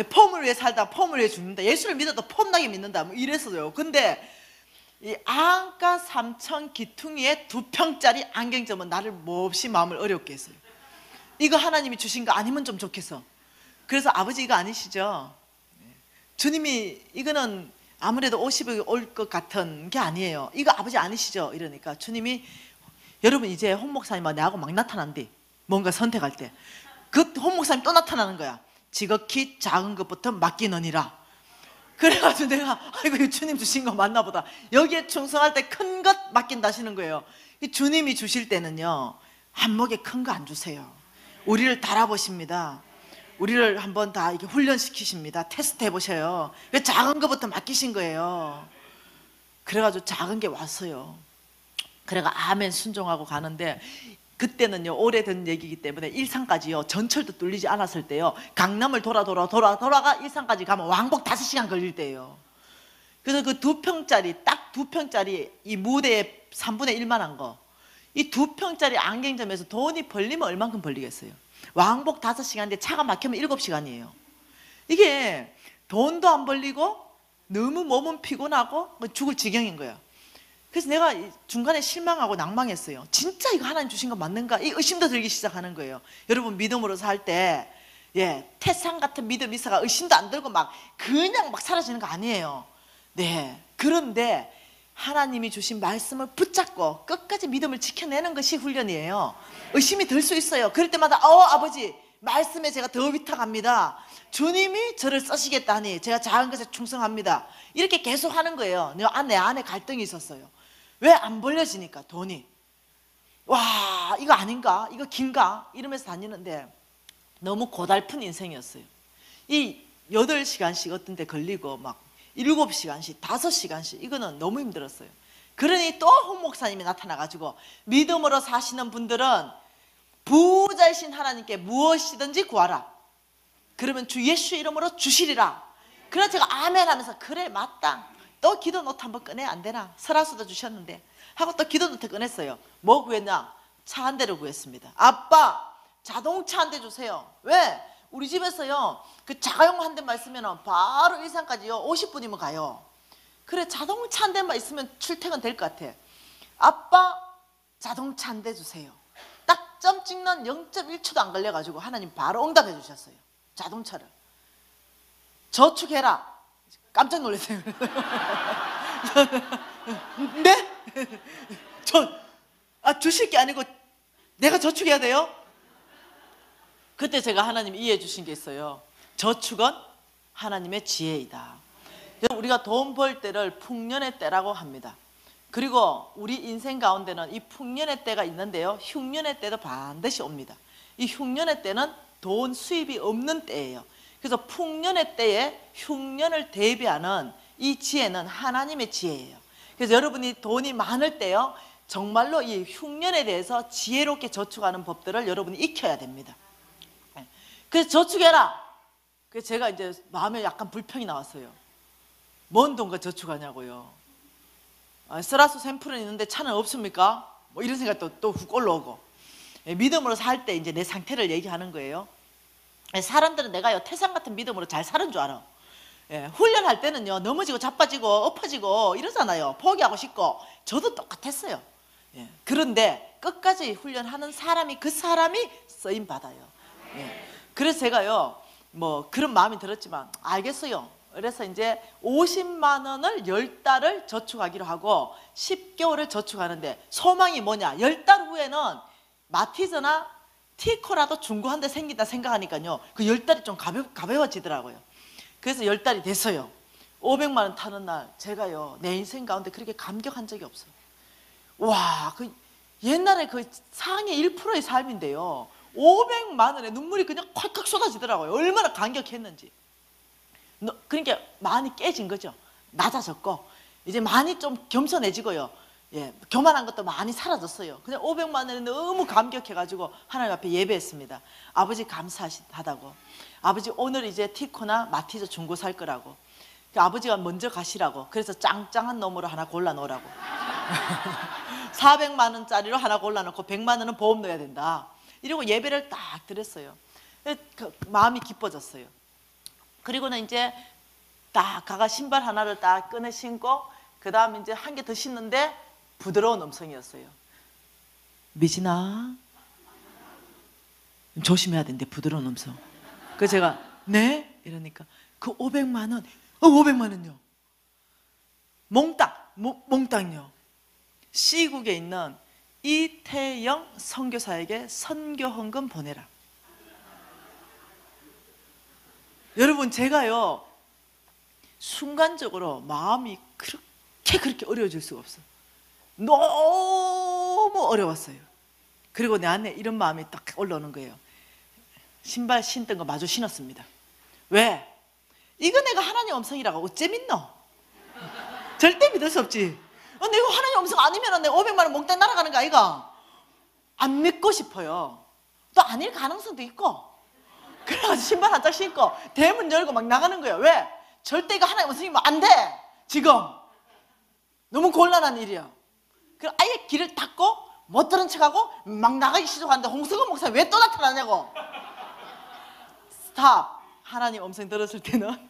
폼을 위해 살다 폼을 위해 죽는다. 예수를 믿어도 폼나게 믿는다. 뭐 이랬어요. 근데 이 안가 3천 기퉁이에 2평짜리 안경점은 나를 몹시 마음을 어렵게 했어요. 이거 하나님이 주신 거 아니면 좀 좋겠어. 그래서 아버지 이거 아니시죠? 주님이 이거는 아무래도 50억이 올 것 같은 게 아니에요. 이거 아버지 아니시죠? 이러니까 주님이 여러분 이제 홍 목사님하고 나하고 막 나타난대. 뭔가 선택할 때. 그 홍 목사님 또 나타나는 거야. 지극히 작은 것부터 맡기느니라. 그래가지고 내가 아이고 이거 주님 주신 거 맞나 보다. 여기에 충성할 때 큰 것 맡긴다 하시는 거예요. 이 주님이 주실 때는요, 한몫에 큰 거 안 주세요. 우리를 달아보십니다. 우리를 한번 다 이렇게 훈련시키십니다. 테스트 해보셔요. 작은 것부터 맡기신 거예요. 그래가지고 작은 게 왔어요. 그래가 아멘 순종하고 가는데, 그때는요 오래된 얘기이기 때문에 일산까지요 전철도 뚫리지 않았을 때요, 강남을 돌아가 일산까지 가면 왕복 5시간 걸릴 때예요. 그래서 그 2평짜리 딱 2평짜리 이 무대에 3분의 1만 한 거, 이 2평짜리 안경점에서 돈이 벌리면 얼만큼 벌리겠어요? 왕복 5시간인데 차가 막히면 7시간이에요. 이게 돈도 안 벌리고 너무 몸은 피곤하고 죽을 지경인 거야. 그래서 내가 중간에 실망하고 낭망했어요. 진짜 이거 하나님 주신 거 맞는가? 이 의심도 들기 시작하는 거예요. 여러분 믿음으로 살 때 태산 같은 믿음 있어가 의심도 안 들고 막 그냥 막 사라지는 거 아니에요. 네. 그런데 하나님이 주신 말씀을 붙잡고 끝까지 믿음을 지켜내는 것이 훈련이에요. 의심이 들 수 있어요. 그럴 때마다 아버지 말씀에 제가 더 위탁합니다. 주님이 저를 쓰시겠다니 제가 작은 것에 충성합니다. 이렇게 계속 하는 거예요. 내 안에 갈등이 있었어요. 왜 안 벌려지니까 돈이. 와 이거 아닌가? 이거 긴가? 이러면서 다니는데 너무 고달픈 인생이었어요. 이 8시간씩 어떤 데 걸리고 막 7시간씩 5시간씩 이거는 너무 힘들었어요. 그러니 또 홍 목사님이 나타나가지고 믿음으로 사시는 분들은 부자이신 하나님께 무엇이든지 구하라. 그러면 주 예수 이름으로 주시리라. 그래서 제가 아멘 하면서 그래 맞다. 또 기도 노트 한번 꺼내 안 되나? 설화수도 주셨는데 하고 또 기도 노트 꺼냈어요. 뭐 구했나? 차 한 대를 구했습니다. 아빠 자동차 한 대 주세요. 왜? 우리 집에서요 그 자가용 한 대만 있으면 바로 일산까지요 50분이면 가요. 그래 자동차 한 대만 있으면 출퇴근 될 것 같아. 아빠 자동차 한 대 주세요. 딱 점 찍는 0.1초도 안 걸려가지고 하나님 바로 응답해 주셨어요. 자동차를 저축해라. 깜짝 놀랐어요. 네? 주실 게 아니고 내가 저축해야 돼요? 그때 제가 하나님이 이해해 주신 게 있어요. 저축은 하나님의 지혜이다. 우리가 돈 벌 때를 풍년의 때라고 합니다. 그리고 우리 인생 가운데는 이 풍년의 때가 있는데요, 흉년의 때도 반드시 옵니다. 이 흉년의 때는 돈 수입이 없는 때예요. 그래서 풍년의 때에 흉년을 대비하는 이 지혜는 하나님의 지혜예요. 그래서 여러분이 돈이 많을 때요 정말로 이 흉년에 대해서 지혜롭게 저축하는 법들을 여러분이 익혀야 됩니다. 그래서 저축해라. 그래서 제가 이제 마음에 약간 불평이 나왔어요. 뭔 돈과 저축하냐고요. 쓰라수 샘플은 있는데 차는 없습니까? 뭐 이런 생각도 또 훅 올라오고. 믿음으로 살 때 이제 내 상태를 얘기하는 거예요. 사람들은 내가요 태산 같은 믿음으로 잘 사는 줄 알아. 훈련할 때는요 넘어지고 자빠지고 엎어지고 이러잖아요. 포기하고 싶고. 저도 똑같았어요. 그런데 끝까지 훈련하는 사람이 그 사람이 쓰임 받아요. 그래서 제가요 뭐 그런 마음이 들었지만 알겠어요. 그래서 이제 50만 원을 10달을 저축하기로 하고 10개월을 저축하는데 소망이 뭐냐? 10달 후에는 마티즈나 티코라도 중고 한 대 생긴다 생각하니까요. 그 10달이 좀 가벼워지더라고요. 그래서 10달이 됐어요. 500만 원 타는 날 제가요 내 인생 가운데 그렇게 감격한 적이 없어요. 와, 그 옛날에 그 상위 1%의 삶인데요 500만 원에 눈물이 그냥 콱콱 쏟아지더라고요. 얼마나 감격했는지. 그러니까 많이 깨진 거죠. 낮아졌고 이제 많이 좀 겸손해지고요. 예, 교만한 것도 많이 사라졌어요. 그냥 500만 원에 너무 감격해가지고 하나님 앞에 예배했습니다. 아버지 감사하다고. 아버지 오늘 이제 티코나 마티즈 중고 살 거라고. 아버지가 먼저 가시라고. 그래서 짱짱한 놈으로 하나 골라놓으라고. 400만 원짜리로 하나 골라놓고 100만 원은 보험 넣어야 된다. 이러고 예배를 딱 드렸어요. 마음이 기뻐졌어요. 그리고는 이제 딱 가가 신발 하나를 딱 꺼내 신고 그 다음에 이제 한 개 더 신는데 부드러운 음성이었어요. 미진아 조심해야 되는데 부드러운 음성. 그래서 제가 네? 이러니까 그 500만 원 500만 원요 몽땅요 C국에 있는 이태영 선교사에게 선교헌금 보내라. 여러분 제가요 순간적으로 마음이 그렇게 어려워질 수가 없어요. 너무 어려웠어요. 그리고 내 안에 이런 마음이 딱 올라오는 거예요. 신발 신던 거 마저 신었습니다. 왜? 이거 내가 하나님 음성이라고 어째 믿노? 절대 믿을 수 없지. 내가 하나님 음성 아니면 내가 500만 원 몽땅 날아가는 거 아이가? 안 믿고 싶어요. 또 아닐 가능성도 있고. 그래가지고 신발 한 짝 신고 대문 열고 막 나가는 거예요. 왜? 절대 이거 하나님 음성이면 안 돼. 지금 너무 곤란한 일이야. 그래서 아예 길을 닫고 못 들은 척하고 막 나가기 시작하는데 홍석원 목사 왜 또 나타나냐고. 스탑. 하나님 음성 들었을 때는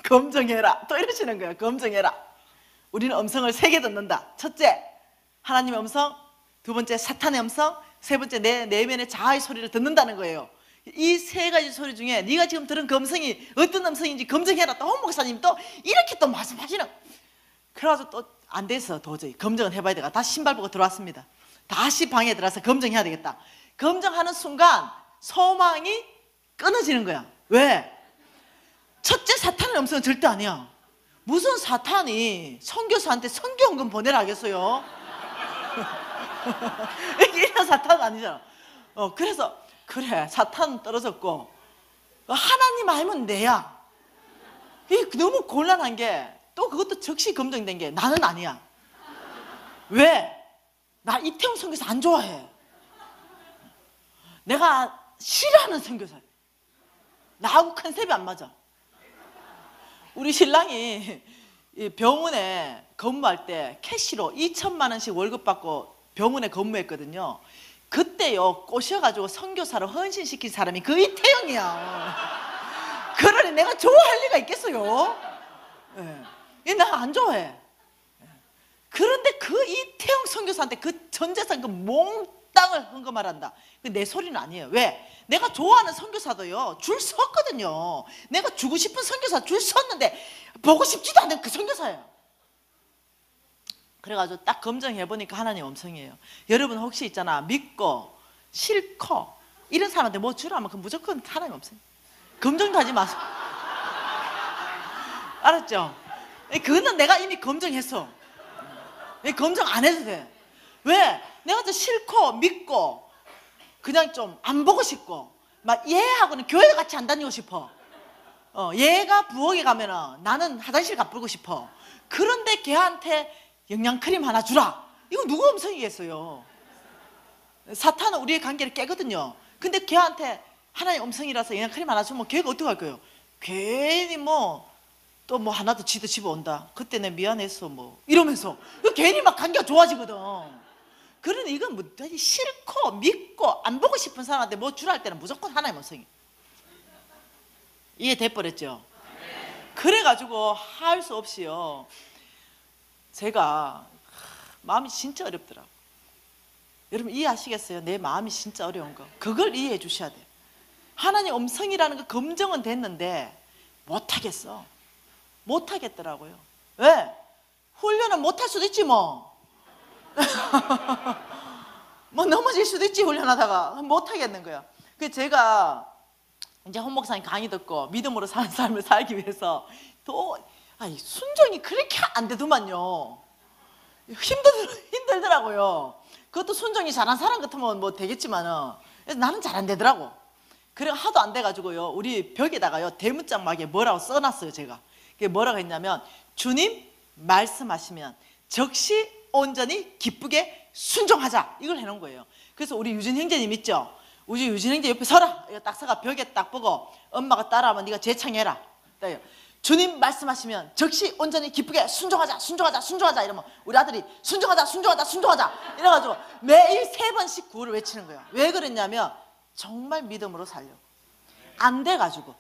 검증해라. 또 이러시는 거예요. 검증해라. 우리는 음성을 3개 듣는다. 첫째, 하나님의 음성. 두 번째, 사탄의 음성. 세 번째, 내 내면의 자아의 소리를 듣는다는 거예요. 이 3가지 소리 중에 네가 지금 들은 그 음성이 어떤 음성인지 검증해라. 또 홍 목사님 또 이렇게 또 말씀하시는. 그래가지고 또 안 돼서 도저히 검증을 해봐야 되겠다. 다시 신발 보고 들어왔습니다. 다시 방에 들어와서 검증해야 되겠다. 검증하는 순간 소망이 끊어지는 거야. 왜? 첫째, 사탄의 음성은 절대 아니야. 무슨 사탄이 선교사한테 선교헌금 보내라 하겠어요? 이런 사탄은 아니잖아. 그래서 그래 사탄은 떨어졌고 하나님 알면 내야. 이게 너무 곤란한 게 또 그것도 즉시 검증된 게 나는 아니야. 왜? 나 이태용 선교사 안 좋아해. 내가 싫어하는 선교사야. 나하고 컨셉이 안 맞아. 우리 신랑이 병원에 근무할 때 캐시로 2천만 원씩 월급 받고 병원에 근무했거든요. 그때요 꼬셔가지고 선교사로 헌신시킨 사람이 그 이태영이야. 그러니 내가 좋아할 리가 있겠어요? 나 안 좋아해. 그런데 그 이태영 선교사한테 그 전재산 그 몽땅을 헌금하란다. 내 소리는 아니에요. 왜? 내가 좋아하는 선교사도요 줄 섰거든요. 내가 주고 싶은 선교사 줄 섰는데 보고 싶지도 않은 그 선교사예요. 그래가지고 딱 검증해보니까 하나님 음성이에요. 여러분 혹시 있잖아 믿고 싫고 이런 사람한테 뭐 주라면 그 무조건 하나님 음성이에요. 검증도 하지 마세요. 알았죠? 그거는 내가 이미 검증했어. 검증 안 해도 돼. 왜? 내가 좀 싫고 믿고 그냥 좀 안 보고 싶고 막 얘하고는 교회 같이 안 다니고 싶어. 얘가 부엌에 가면은 나는 화장실 가쁘고 싶어. 그런데 걔한테 영양크림 하나 주라. 이거 누구 음성이겠어요? 사탄은 우리의 관계를 깨거든요. 근데 걔한테 하나님 음성이라서 영양크림 하나 주면 걔가 어떡할 거예요? 괜히 뭐 또 뭐 하나 더 지도 집어온다. 그때 내 미안했어 뭐 이러면서 괜히 막 관계가 좋아지거든. 그러니 이건 뭐 싫고 믿고 안 보고 싶은 사람한테 뭐 주라 할 때는 무조건 하나님 음성이. 이해돼버렸죠? 그래가지고 할 수 없이요 제가 마음이 진짜 어렵더라고. 여러분 이해하시겠어요? 내 마음이 진짜 어려운 거. 그걸 이해해 주셔야 돼요. 하나님 음성이라는 거 검증은 됐는데 못하겠어. 못하겠더라고요. 왜? 훈련은 못할 수도 있지 뭐. 뭐 넘어질 수도 있지 훈련하다가. 못하겠는 거야. 그래서 제가 이제 홍 목사님 강의 듣고 믿음으로 사는 삶을 살기 위해서 또 순종이 그렇게 안 되더만요. 힘들더라고요. 그것도 순종이 잘한 사람 같으면 뭐 되겠지만은 나는 잘 안 되더라고. 그래 하도 안 돼가지고요, 우리 벽에다가요 대문짝막에 뭐라고 써놨어요. 제가 그게 뭐라고 했냐면, 주님 말씀하시면 즉시 온전히 기쁘게 순종하자, 이걸 해놓은 거예요. 그래서 우리 유진 형제님 있죠? 우리 유진 형제 옆에 서라. 이거 딱 서가 벽에 딱 보고 엄마가 따라하면 네가 재창해라. 주님 말씀하시면 즉시 온전히 기쁘게 순종하자, 순종하자, 순종하자. 이러면 우리 아들이 순종하자, 순종하자, 순종하자 이래가지고 매일 3번씩 구호를 외치는 거예요. 왜 그랬냐면 정말 믿음으로 살려고. 안 돼가지고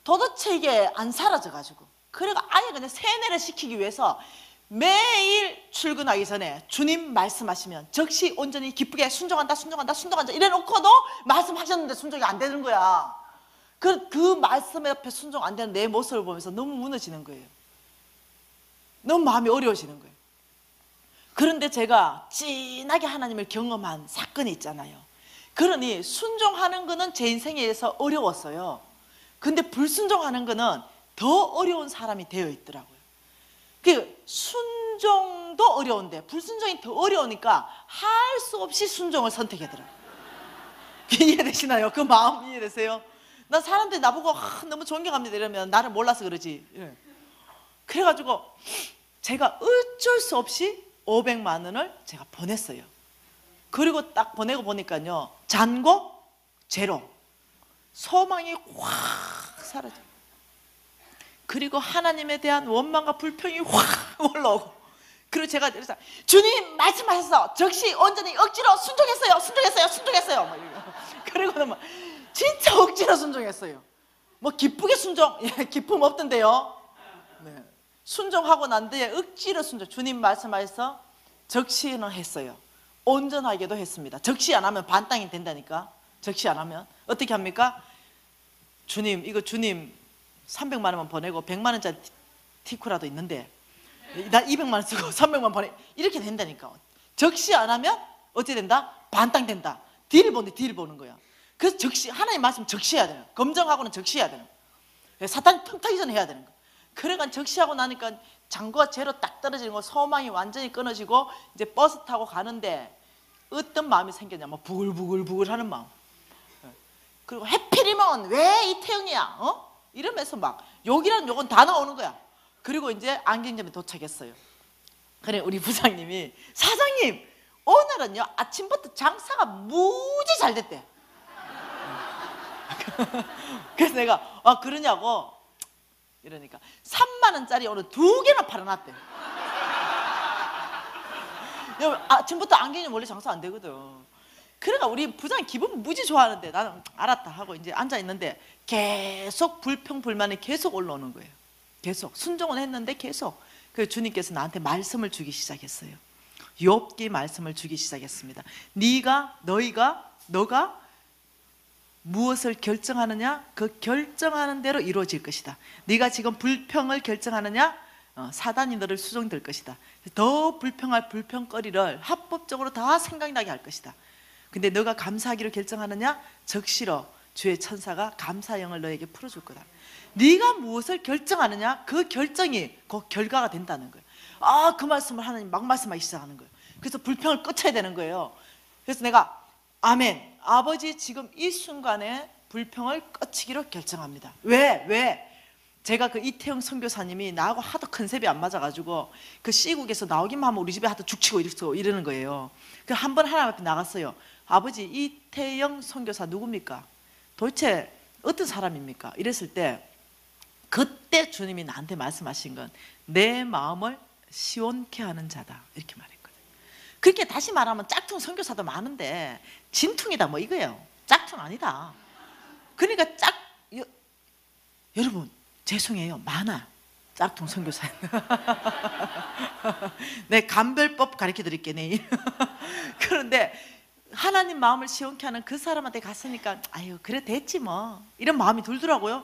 도대체 이게 안 사라져가지고, 그래가 아예 그냥 세뇌를 시키기 위해서 매일 출근하기 전에 주님 말씀하시면 즉시 온전히 기쁘게 순종한다, 순종한다, 순종한다 이래놓고도 말씀하셨는데 순종이 안 되는 거야. 그 말씀 옆에 순종 안 되는 내 모습을 보면서 너무 무너지는 거예요. 너무 마음이 어려워지는 거예요. 그런데 제가 진하게 하나님을 경험한 사건이 있잖아요. 그러니 순종하는 거는 제 인생에서 어려웠어요. 근데 불순종하는 거는 더 어려운 사람이 되어 있더라고요. 그 순종도 어려운데 불순종이 더 어려우니까 할 수 없이 순종을 선택하더라고요. 이해되시나요? 그 마음 이해되세요? 나 사람들이 나보고 너무 존경합니다 이러면 나를 몰라서 그러지. 그래가지고 제가 어쩔 수 없이 500만 원을 제가 보냈어요. 그리고 딱 보내고 보니까요, 잔고 제로, 소망이 확 사라져요. 그리고 하나님에 대한 원망과 불평이 확 올라오고, 그리고 제가 주님 말씀하셔서 즉시 온전히 억지로 순종했어요, 순종했어요, 순종했어요. 그리고는 막 진짜 억지로 순종했어요. 뭐 기쁘게 순종, 기쁨 없던데요. 네. 순종하고 난 뒤에 억지로 순종, 주님 말씀하셔서 적시는 했어요. 온전하게도 했습니다. 적시 안 하면 반땅이 된다니까. 적시 안 하면 어떻게 합니까? 주님, 이거 주님 300만 원만 보내고 100만 원짜리 티쿠라도 있는데 나 200만 원 쓰고 300만 보내, 이렇게 된다니까. 적시 안 하면 어떻게 된다? 반땅 된다. 딜을 보는데 딜을 보는 거야. 그래서 적시, 하나님 말씀 적시해야 되는 거야. 검정하고는 적시해야 되는 거야. 사탄이 틈 타기 전에 해야 되는 거야. 그러니까 적시하고 나니까 잔고가 제로 딱 떨어지는 거, 소망이 완전히 끊어지고 이제 버스 타고 가는데 어떤 마음이 생겼냐면 부글부글 하는 마음. 그리고 해필이면 왜 이태영이야? 이러면서 막 욕이란 욕은 다 나오는 거야. 그리고 이제 안경점에 도착했어요. 그래 우리 부장님이, 사장님 오늘은요 아침부터 장사가 무지 잘 됐대. 그래서 내가 그러냐고 이러니까 3만 원짜리 오늘 2개나 팔아놨대. 아침부터 안경이 원래 장사 안 되거든. 그러니까 우리 부장이 기분 무지 좋아하는데 나는 알았다 하고 이제 앉아있는데 계속 불평불만이 계속 올라오는 거예요. 계속 순종은 했는데 계속. 그래서 주님께서 나한테 말씀을 주기 시작했어요. 욥기 말씀을 주기 시작했습니다. 너가 무엇을 결정하느냐, 그 결정하는 대로 이루어질 것이다. 네가 지금 불평을 결정하느냐, 사단이 너를 수종될 것이다. 더 불평할 불평거리를 합법적으로 다 생각나게 할 것이다. 근데 너가 감사하기로 결정하느냐, 적시로 주의 천사가 감사형을 너에게 풀어줄 거다. 네가 무엇을 결정하느냐, 그 결정이 그 결과가 된다는 거예요. 그 말씀을 하나님 막 말씀하기 시작하는 거예요. 그래서 불평을 끝쳐야 되는 거예요. 그래서 내가 아멘, 아버지 지금 이 순간에 불평을 끝이기로 결정합니다. 왜? 제가 그 이태영 선교사님이 나하고 하도 컨셉이 안 맞아가지고 그 C국에서 나오기만 하면 우리 집에 하도 죽치고 이러는 거예요. 그 한 번 하나님 앞에 나갔어요. 아버지 이태영 선교사 누굽니까? 도대체 어떤 사람입니까? 이랬을 때 그때 주님이 나한테 말씀하신 건 내 마음을 시원케 하는 자다, 이렇게 말했거든요. 그렇게 다시 말하면 짝퉁 선교사도 많은데 진퉁이다 뭐 이거예요. 짝퉁 아니다. 그러니까 여러분 죄송해요, 많아 짝퉁 선교사. 내 감별법 가르쳐 드릴게 내일. 그런데 하나님 마음을 시원케 하는 그 사람한테 갔으니까 아유 그래 됐지 뭐 이런 마음이 들더라고요.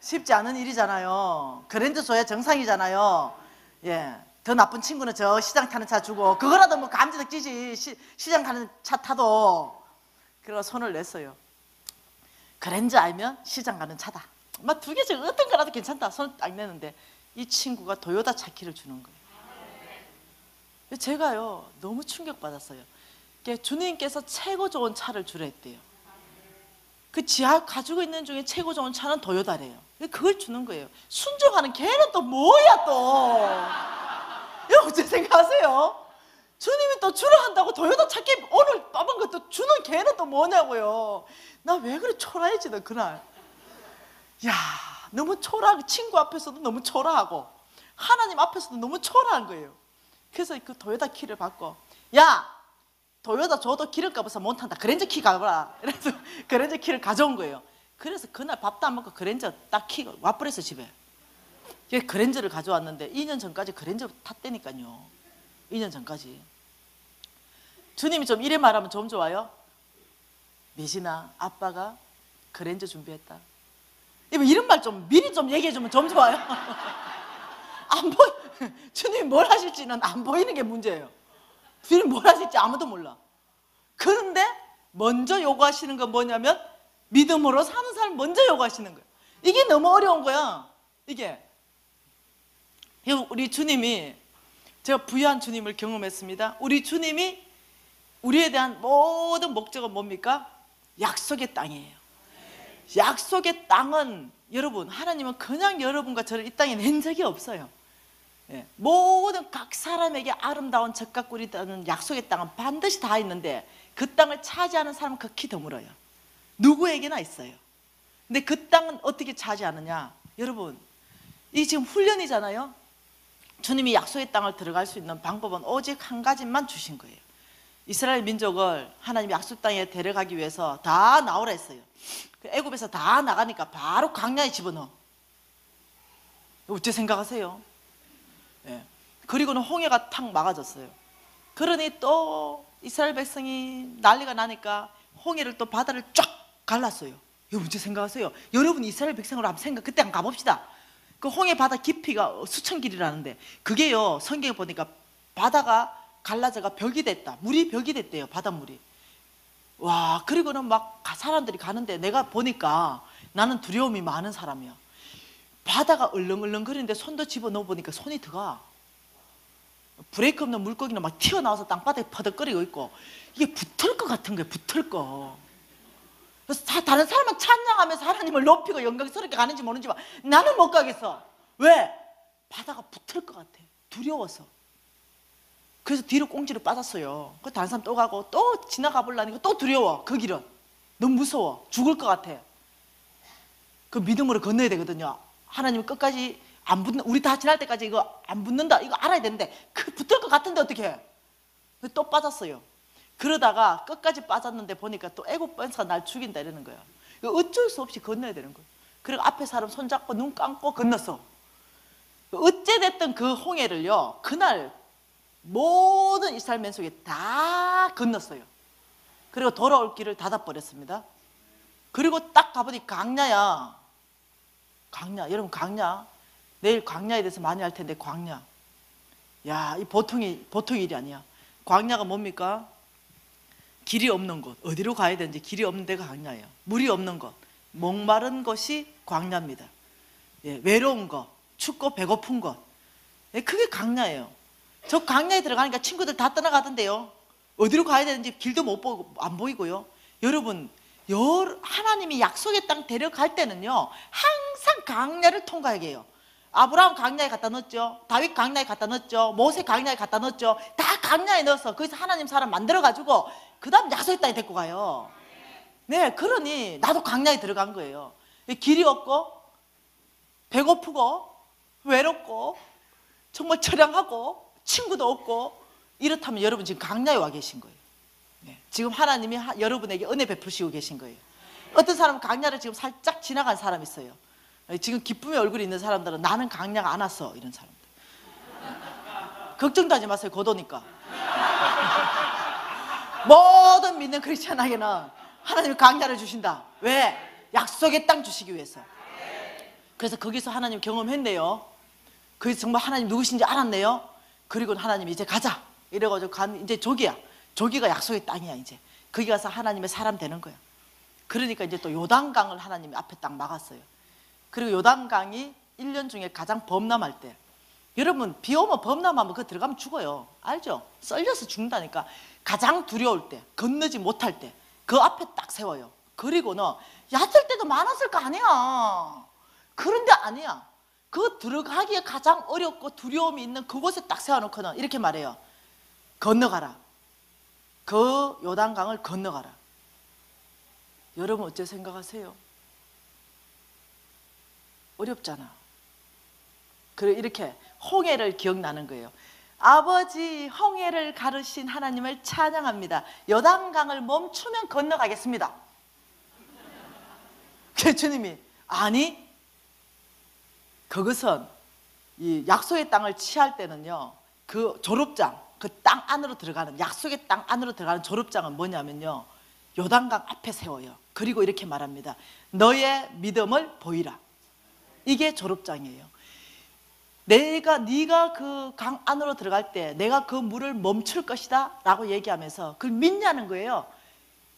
쉽지 않은 일이잖아요. 그랜저 줘야 정상이잖아요. 예. 더 나쁜 친구는 저 시장 타는 차 주고, 그거라도 뭐 감지덕 찌지. 시장 가는 차 타도. 그래서 손을 냈어요. 그랜저 알면 시장 가는 차다. 막 두 개 중 어떤 거라도 괜찮다. 손을 딱 내는데 이 친구가 도요타 차 키를 주는 거예요. 제가요 너무 충격받았어요. 주님께서 최고 좋은 차를 주라 했대요. 그 지하 가지고 있는 중에 최고 좋은 차는 도요타래요. 그걸 주는 거예요. 순종하는 걔는 또 뭐야 또? 이거 어떻게 생각하세요? 주님이 또 주라 한다고 도요타 차키 오늘 빠본 것도 주는 걔는 또 뭐냐고요. 나 왜 그래 초라해지 너 그날. 야, 너무 초라하고, 친구 앞에서도 너무 초라하고 하나님 앞에서도 너무 초라한 거예요. 그래서 그 도요타 키를 받고, 야 도요타 줘도 기름값 없어 못 탄다. 그랜저 키 가봐라. 그래서 그랜저 키를 가져온 거예요. 그래서 그날 밥도 안 먹고 그랜저 딱 키가 와버렸어 집에. 그랜저를 가져왔는데 2년 전까지 그랜저 탔다니까요. 2년 전까지. 주님이 좀 이래 말하면 좀 좋아요. 미진아, 아빠가 그랜저 준비했다. 이런 말 좀 미리 좀 얘기해주면 좀 좋아요. 안 보이, 주님이 뭘 하실지는 안 보이는 게 문제예요. 주님 뭘 하실지 아무도 몰라. 그런데 먼저 요구하시는 건 뭐냐면 믿음으로 사는 사람 먼저 요구하시는 거예요. 이게 너무 어려운 거야. 이게 우리 주님이, 제가 부유한 주님을 경험했습니다. 우리 주님이 우리에 대한 모든 목적은 뭡니까? 약속의 땅이에요. 약속의 땅은, 여러분, 하나님은 그냥 여러분과 저를 이 땅에 낸 적이 없어요. 예, 모든 각 사람에게 아름다운 젖과 꿀이 있다는 약속의 땅은 반드시 다 있는데 그 땅을 차지하는 사람은 극히 드물어요. 누구에게나 있어요. 근데 그 땅은 어떻게 차지하느냐? 여러분, 이 지금 훈련이잖아요. 주님이 약속의 땅을 들어갈 수 있는 방법은 오직 한 가지만 주신 거예요. 이스라엘 민족을 하나님이 약속 땅에 데려가기 위해서 다 나오라 했어요. 애굽에서 다 나가니까 바로 광야에 집어넣어. 어째 생각하세요? 예. 그리고는 홍해가 탁 막아졌어요. 그러니 또 이스라엘 백성이 난리가 나니까 홍해를 또 바다를 쫙 갈랐어요. 이거 어째 생각하세요? 여러분 이스라엘 백성으로 한번 그때 한번 가봅시다. 그 홍해 바다 깊이가 수천 길이라는데 그게요, 성경에 보니까 바다가 갈라져가 벽이 됐다. 물이 벽이 됐대요. 바닷물이. 와, 그리고는 막 사람들이 가는데 내가 보니까 나는 두려움이 많은 사람이야. 바다가 얼렁얼렁 거리는데 손도 집어넣어 보니까 손이 들어가. 브레이크 없는 물고기는 막 튀어나와서 땅바닥에 퍼덕거리고 있고, 이게 붙을 것 같은 거예요. 붙을 거. 그래서 다른 사람은 찬양하면서 하나님을 높이고 영광스럽게 가는지 모르지만 나는 못 가겠어. 왜? 바다가 붙을 것 같아. 두려워서. 그래서 뒤로 꽁지로 빠졌어요. 그 다른 사람 또 가고 또 지나가 보려니까 또 두려워. 그 길은 너무 무서워. 죽을 것 같아. 그 믿음으로 건너야 되거든요. 하나님은 끝까지 안 붙는, 우리 다 지날 때까지 이거 안 붙는다, 이거 알아야 되는데 그 붙을 것 같은데 어떻게 해? 또 빠졌어요. 그러다가 끝까지 빠졌는데 보니까 또 애국 번사가 날 죽인다 이러는 거야. 어쩔 수 없이 건너야 되는 거야. 그리고 앞에 사람 손잡고 눈 감고 건넜어. 어찌됐든 그 홍해를요, 그날 모든 이스라엘 민족이 다 건넜어요. 그리고 돌아올 길을 닫아버렸습니다. 그리고 딱 가보니 광야야. 광야, 여러분 광야. 내일 광야에 대해서 많이 할 텐데 광야. 야, 이 보통 일이 아니야. 광야가 뭡니까? 길이 없는 곳. 어디로 가야 되는지 길이 없는 데가 광야예요. 물이 없는 곳. 목마른 곳이 광야입니다. 예, 외로운 것, 춥고 배고픈 것. 예, 그게 광야예요. 저 광야에 들어가니까 친구들 다 떠나가던데요. 어디로 가야 되는지 길도 못 보고 안 보이고요. 여러분, 하나님이 약속의 땅 데려갈 때는요, 항상 광야를 통과하게 해요. 아브라함 광야에 갖다 넣었죠. 다윗 광야에 갖다 넣었죠. 모세 광야에 갖다 넣었죠. 다 광야에 넣어서 거기서 하나님 사람 만들어가지고 그 다음 약속의 땅에 데리고 가요. 네, 그러니 나도 광야에 들어간 거예요. 길이 없고 배고프고 외롭고 정말 처량하고 친구도 없고 이렇다면 여러분 지금 광야에 와 계신 거예요. 네, 지금 하나님이 여러분에게 은혜 베푸시고 계신 거예요. 어떤 사람은 광야를 지금 살짝 지나간 사람이 있어요. 지금 기쁨의 얼굴이 있는 사람들은 나는 광야가 안 왔어, 이런 사람들. 걱정도 하지 마세요. 곧 오니까. 모든 믿는 크리스찬에게는 하나님이 광야를 주신다. 왜? 약속의 땅 주시기 위해서. 그래서 거기서 하나님 경험했네요. 거기서 정말 하나님 누구신지 알았네요. 그리고 하나님이 이제 가자 이래가지고 이제 조기가 약속의 땅이야. 이제 거기 가서 하나님의 사람 되는 거야. 그러니까 이제 또 요단강을 하나님이 앞에 딱 막았어요. 그리고 요단강이 1년 중에 가장 범람할 때, 여러분 비 오면 범람하면 그거 들어가면 죽어요. 알죠? 썰려서 죽는다니까. 가장 두려울 때, 건너지 못할 때 그 앞에 딱 세워요. 그리고는 얕을 때도 많았을 거 아니야. 그런데 아니야. 그 들어가기에 가장 어렵고 두려움이 있는 그곳에 딱 세워놓고는 이렇게 말해요. 건너가라. 그 요단강을 건너가라. 여러분 어째 생각하세요? 어렵잖아. 그래 이렇게 홍해를 기억나는 거예요. 아버지 홍해를 가르신 하나님을 찬양합니다. 요단강을 멈추면 건너가겠습니다. 그 주님이 아니, 그것은 이 약속의 땅을 취할 때는요, 그 졸업장, 그 땅 안으로 들어가는, 약속의 땅 안으로 들어가는 졸업장은 뭐냐면요, 요단강 앞에 세워요. 그리고 이렇게 말합니다. 너의 믿음을 보이라. 이게 졸업장이에요. 네가 그 강 안으로 들어갈 때 내가 그 물을 멈출 것이다 라고 얘기하면서 그걸 믿냐는 거예요.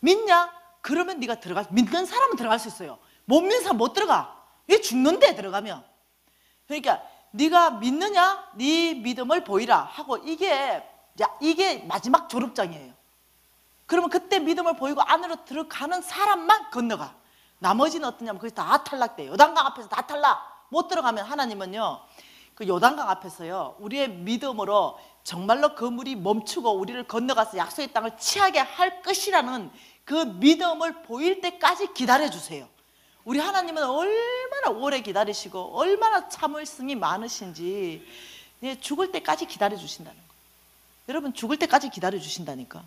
믿냐? 그러면 네가 믿는 사람은 들어갈 수 있어요. 못 믿는 사람 못 들어가. 왜? 죽는데 들어가면. 그러니까 네가 믿느냐? 네 믿음을 보이라 하고 이게 마지막 졸업장이에요. 그러면 그때 믿음을 보이고 안으로 들어가는 사람만 건너가. 나머지는 어떠냐면 거기서 다 탈락돼요. 요단강 앞에서 다 탈락. 못 들어가면 하나님은요, 그 요단강 앞에서요, 우리의 믿음으로 정말로 그 물이 멈추고 우리를 건너가서 약속의 땅을 취하게 할 것이라는 그 믿음을 보일 때까지 기다려주세요. 우리 하나님은 얼마나 오래 기다리시고 얼마나 참을성이 많으신지, 죽을 때까지 기다려주신다는 거예요. 여러분 죽을 때까지 기다려주신다니까.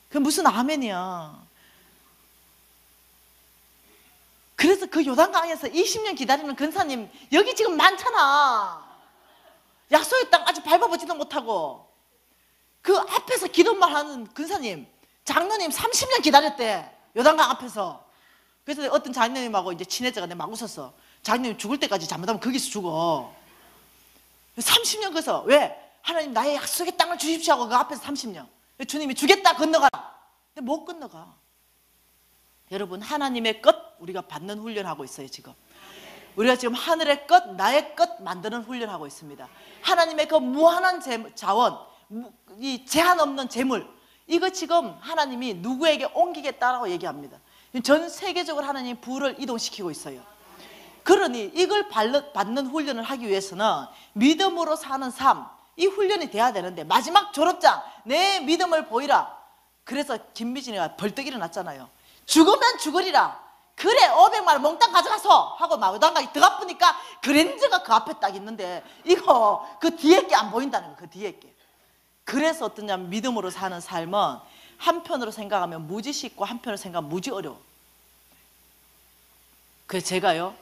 그게 무슨 아멘이야. 그래서 그 요단강에서 20년 기다리는 근사님 여기 지금 많잖아. 약속의 땅 아직 밟아보지도 못하고 그 앞에서 기도만 하는 근사님, 장로님 30년 기다렸대. 요단강 앞에서. 그래서 어떤 장로님하고 이제 친해져가 내가 막 웃었어. 장로님 죽을 때까지 잘못하면 거기서 죽어. 30년 거기서. 왜? 하나님 나의 약속의 땅을 주십시오 하고 그 앞에서 30년. 주님이 주겠다 건너가라. 근데 못 건너가. 여러분 하나님의 것 우리가 받는 훈련하고 있어요. 지금 우리가 지금 하늘의 것, 나의 것 만드는 훈련하고 있습니다. 하나님의 그 무한한 자원, 이 제한 없는 재물, 이거 지금 하나님이 누구에게 옮기겠다라고 얘기합니다. 전 세계적으로 하나님이 부를 이동시키고 있어요. 그러니 이걸 받는 훈련을 하기 위해서는 믿음으로 사는 삶, 이 훈련이 돼야 되는데 마지막 졸업장, 내 믿음을 보이라. 그래서 김미진이가 벌떡 일어났잖아요. 죽으면 죽으리라. 그래 500만 원 몽땅 가져가서 하고 막 요단강에 들어가 보니까 그랜저가 그 앞에 딱 있는데 이거 그 뒤에 게 안 보인다는 거예요. 그 뒤에 게. 그래서 어떠냐면 믿음으로 사는 삶은 한편으로 생각하면 무지 쉽고 한편으로 생각하면 무지 어려워. 그래서 제가요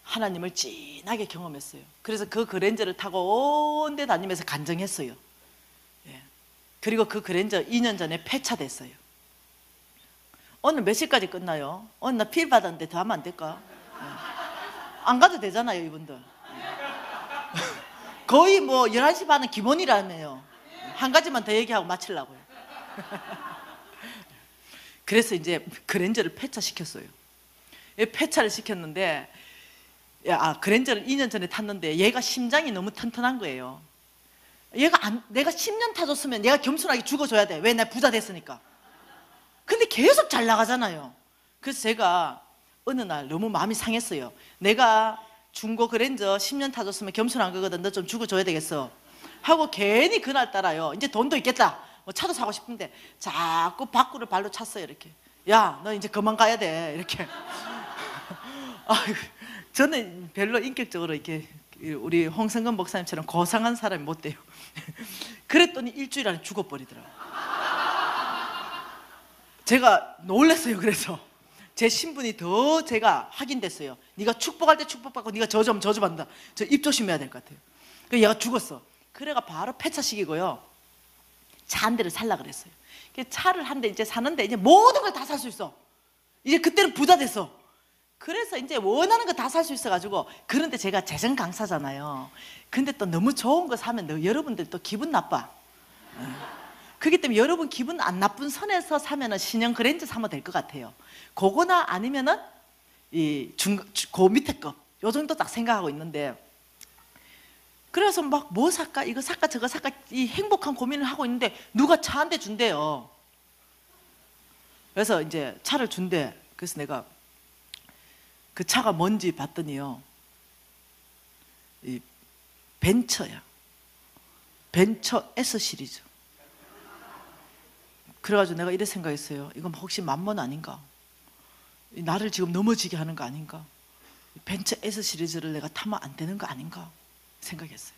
하나님을 진하게 경험했어요. 그래서 그 그랜저를 타고 온 데 다니면서 간증했어요. 예. 그리고 그 그랜저 2년 전에 폐차됐어요. 오늘 몇 시까지 끝나요? 오늘 나 필 받았는데 더 하면 안 될까? 안 가도 되잖아요 이분들. 거의 뭐 11시 반은 기본이라며요. 한 가지만 더 얘기하고 마치려고요. 그래서 이제 그랜저를 폐차시켰어요. 폐차를 시켰는데 그랜저를 2년 전에 탔는데 얘가 심장이 너무 튼튼한 거예요. 내가 10년 타줬으면 얘가 겸손하게 죽어줘야 돼. 왜? 나 부자 됐으니까. 근데 계속 잘 나가잖아요. 그래서 제가 어느 날 너무 마음이 상했어요. 내가 중고 그랜저 10년 타줬으면 겸손한 거거든. 너 좀 죽어줘야 되겠어 하고 괜히 그날따라요, 이제 돈도 있겠다, 뭐 차도 사고 싶은데 자꾸 밖으로 발로 찼어요. 이렇게. 야, 너 이제 그만 가야 돼. 이렇게. 저는 별로 인격적으로 이렇게 우리 홍성근 목사님처럼 고상한 사람이 못 돼요. 그랬더니 일주일 안에 죽어버리더라고요. 제가 놀랐어요. 그래서 제 신분이 더 제가 확인됐어요. 네가 축복할 때 축복받고 네가 저주하면 저주받는다. 저 입 조심해야 될 것 같아요. 그래서 얘가 죽었어. 그래가 바로 폐차시키고요, 차 한 대를 살라 그랬어요. 차를 한 대 이제 사는데 이제 모든 걸 다 살 수 있어. 이제 그때는 부자 됐어. 그래서 이제 원하는 거 다 살 수 있어가지고, 그런데 제가 재정 강사잖아요. 근데 또 너무 좋은 거 사면 여러분들 또 기분 나빠. 그렇기 때문에 여러분 기분 안 나쁜 선에서 사면은 신형 그랜저 사면 될 것 같아요. 그거나 아니면은 그 밑에 거, 요 정도 딱 생각하고 있는데, 그래서 막 뭐 살까, 이거 살까, 저거 살까, 이 행복한 고민을 하고 있는데 누가 차 한 대 준대요. 그래서 이제 차를 준대. 그래서 내가 그 차가 뭔지 봤더니요, 이 벤처야. 벤처 S 시리즈. 그래가지고 내가 이래 생각했어요. 이건 혹시 만몬 아닌가? 나를 지금 넘어지게 하는 거 아닌가? 벤처 S 시리즈를 내가 타면 안 되는 거 아닌가 생각했어요.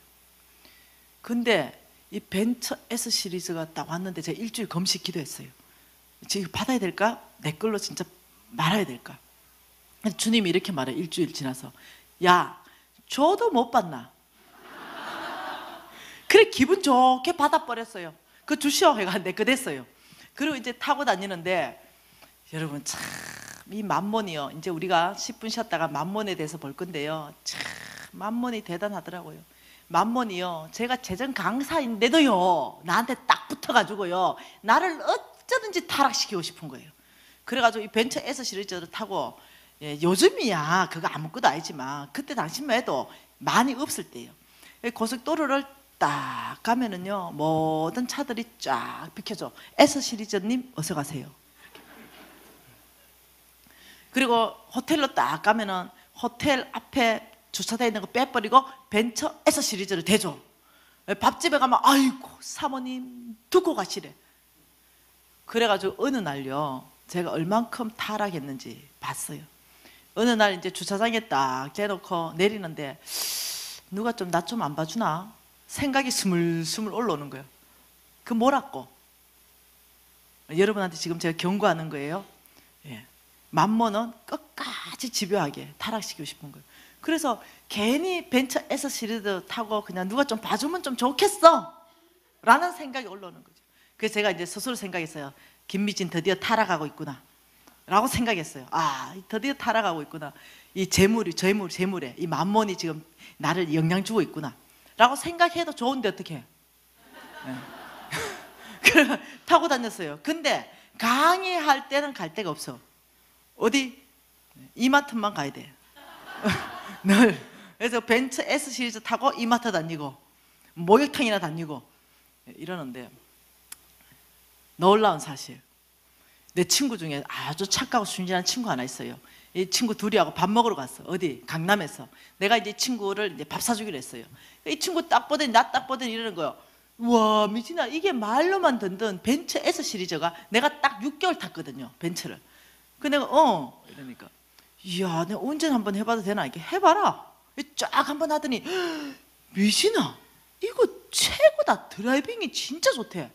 근데 이 벤처 S 시리즈가 딱 왔는데 제가 일주일 금식 기도했어요. 지금 받아야 될까? 내 걸로 진짜 말아야 될까? 주님이 이렇게 말해. 일주일 지나서, 야, 줘도 못 받나? 그래 기분 좋게 받아버렸어요. 그 주시오 해가 내 거 됐어요. 그리고 이제 타고 다니는데, 여러분 참 이 만몬이요, 이제 우리가 10분 쉬었다가 만몬에 대해서 볼 건데요, 참 만몬이 대단하더라고요. 만몬이요, 제가 재정 강사인데도요 나한테 딱 붙어가지고요 나를 어쩌든지 타락시키고 싶은 거예요. 그래가지고 이 벤처 S 시리즈를 타고, 요즘이야 그거 아무것도 아니지만 그때 당시만 해도 많이 없을 때예요. 고속도로를 딱 가면은요 모든 차들이 쫙 비켜줘. S 시리즈님 어서 가세요. 그리고 호텔로 딱 가면은 호텔 앞에 주차되어 있는 거 빼버리고 벤처 S 시리즈를 대줘. 밥집에 가면 아이고 사모님 두고 가시래. 그래가지고 어느 날요 제가 얼만큼 타락했는지 봤어요. 어느 날 이제 주차장에 딱 대놓고 내리는데 누가 좀 나 좀 안 봐주나 생각이 스물스물 올라오는 거예요. 그 뭐라고? 여러분한테 지금 제가 경고하는 거예요. 만몬은 끝까지 집요하게 타락시키고 싶은 거예요. 그래서 괜히 벤처 S 시리즈 타고 그냥 누가 좀 봐주면 좀 좋겠어 라는 생각이 올라오는 거죠. 그래서 제가 이제 스스로 생각했어요. 김미진 드디어 타락하고 있구나 라고 생각했어요. 아, 드디어 타락하고 있구나. 이 재물에 이 만몬이 지금 나를 영향 주고 있구나 라고 생각해도 좋은데 어떻게 해? 그래 타고 다녔어요. 근데 강의할 때는 갈 데가 없어. 어디? 이마트만 가야 돼. 늘. 그래서 벤처 S 시리즈 타고 이마트 다니고 목욕탕이나 다니고 이러는데, 놀라운 사실, 내 친구 중에 아주 착하고 순진한 친구 하나 있어요. 이 친구 둘이하고 밥 먹으러 갔어. 어디? 강남에서. 내가 이제 친구를 이제 밥 사주기로 했어요. 이 친구 딱 보더니 나 딱 보더니 이러는 거예요. 와 미진아, 이게 말로만 듣던 벤처 S 시리즈가 내가 딱 6개월 탔거든요 벤처를. 그 내가 이러니까, 이야 내가 운전 한번 해봐도 되나? 이렇게 해봐라. 쫙 한번 하더니, 미진아 이거 최고다, 드라이빙이 진짜 좋대.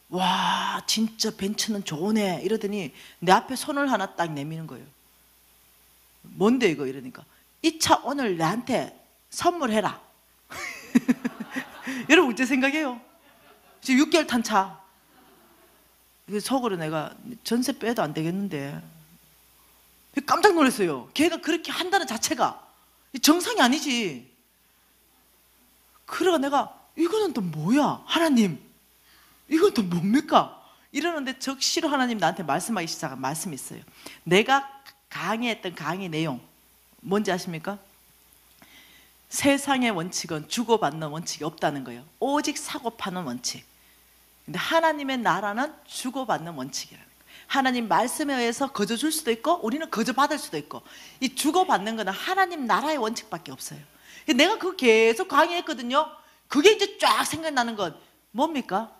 와 진짜 벤츠는 좋네 이러더니 내 앞에 손을 하나 딱 내미는 거예요. 뭔데 이거? 이러니까, 이 차 오늘 나한테 선물해라. 여러분 어째 생각해요? 지금 6개월 탄 차. 속으로 내가 전세 빼도 안 되겠는데 깜짝 놀랐어요. 걔가 그렇게 한다는 자체가 정상이 아니지. 그래가 내가, 이거는 또 뭐야 하나님, 이건 또 뭡니까? 이러는데 적시로 하나님 나한테 말씀하기 시작한 말씀이 있어요. 내가 강의했던 강의 내용 뭔지 아십니까? 세상의 원칙은 주고받는 원칙이 없다는 거예요. 오직 사고 파는 원칙. 근데 하나님의 나라는 주고받는 원칙이라는 거예요. 하나님 말씀에 의해서 거저 줄 수도 있고 우리는 거저 받을 수도 있고, 이 주고받는 거는 하나님 나라의 원칙밖에 없어요. 내가 그거 계속 강의했거든요. 그게 이제 쫙 생각나는 건 뭡니까?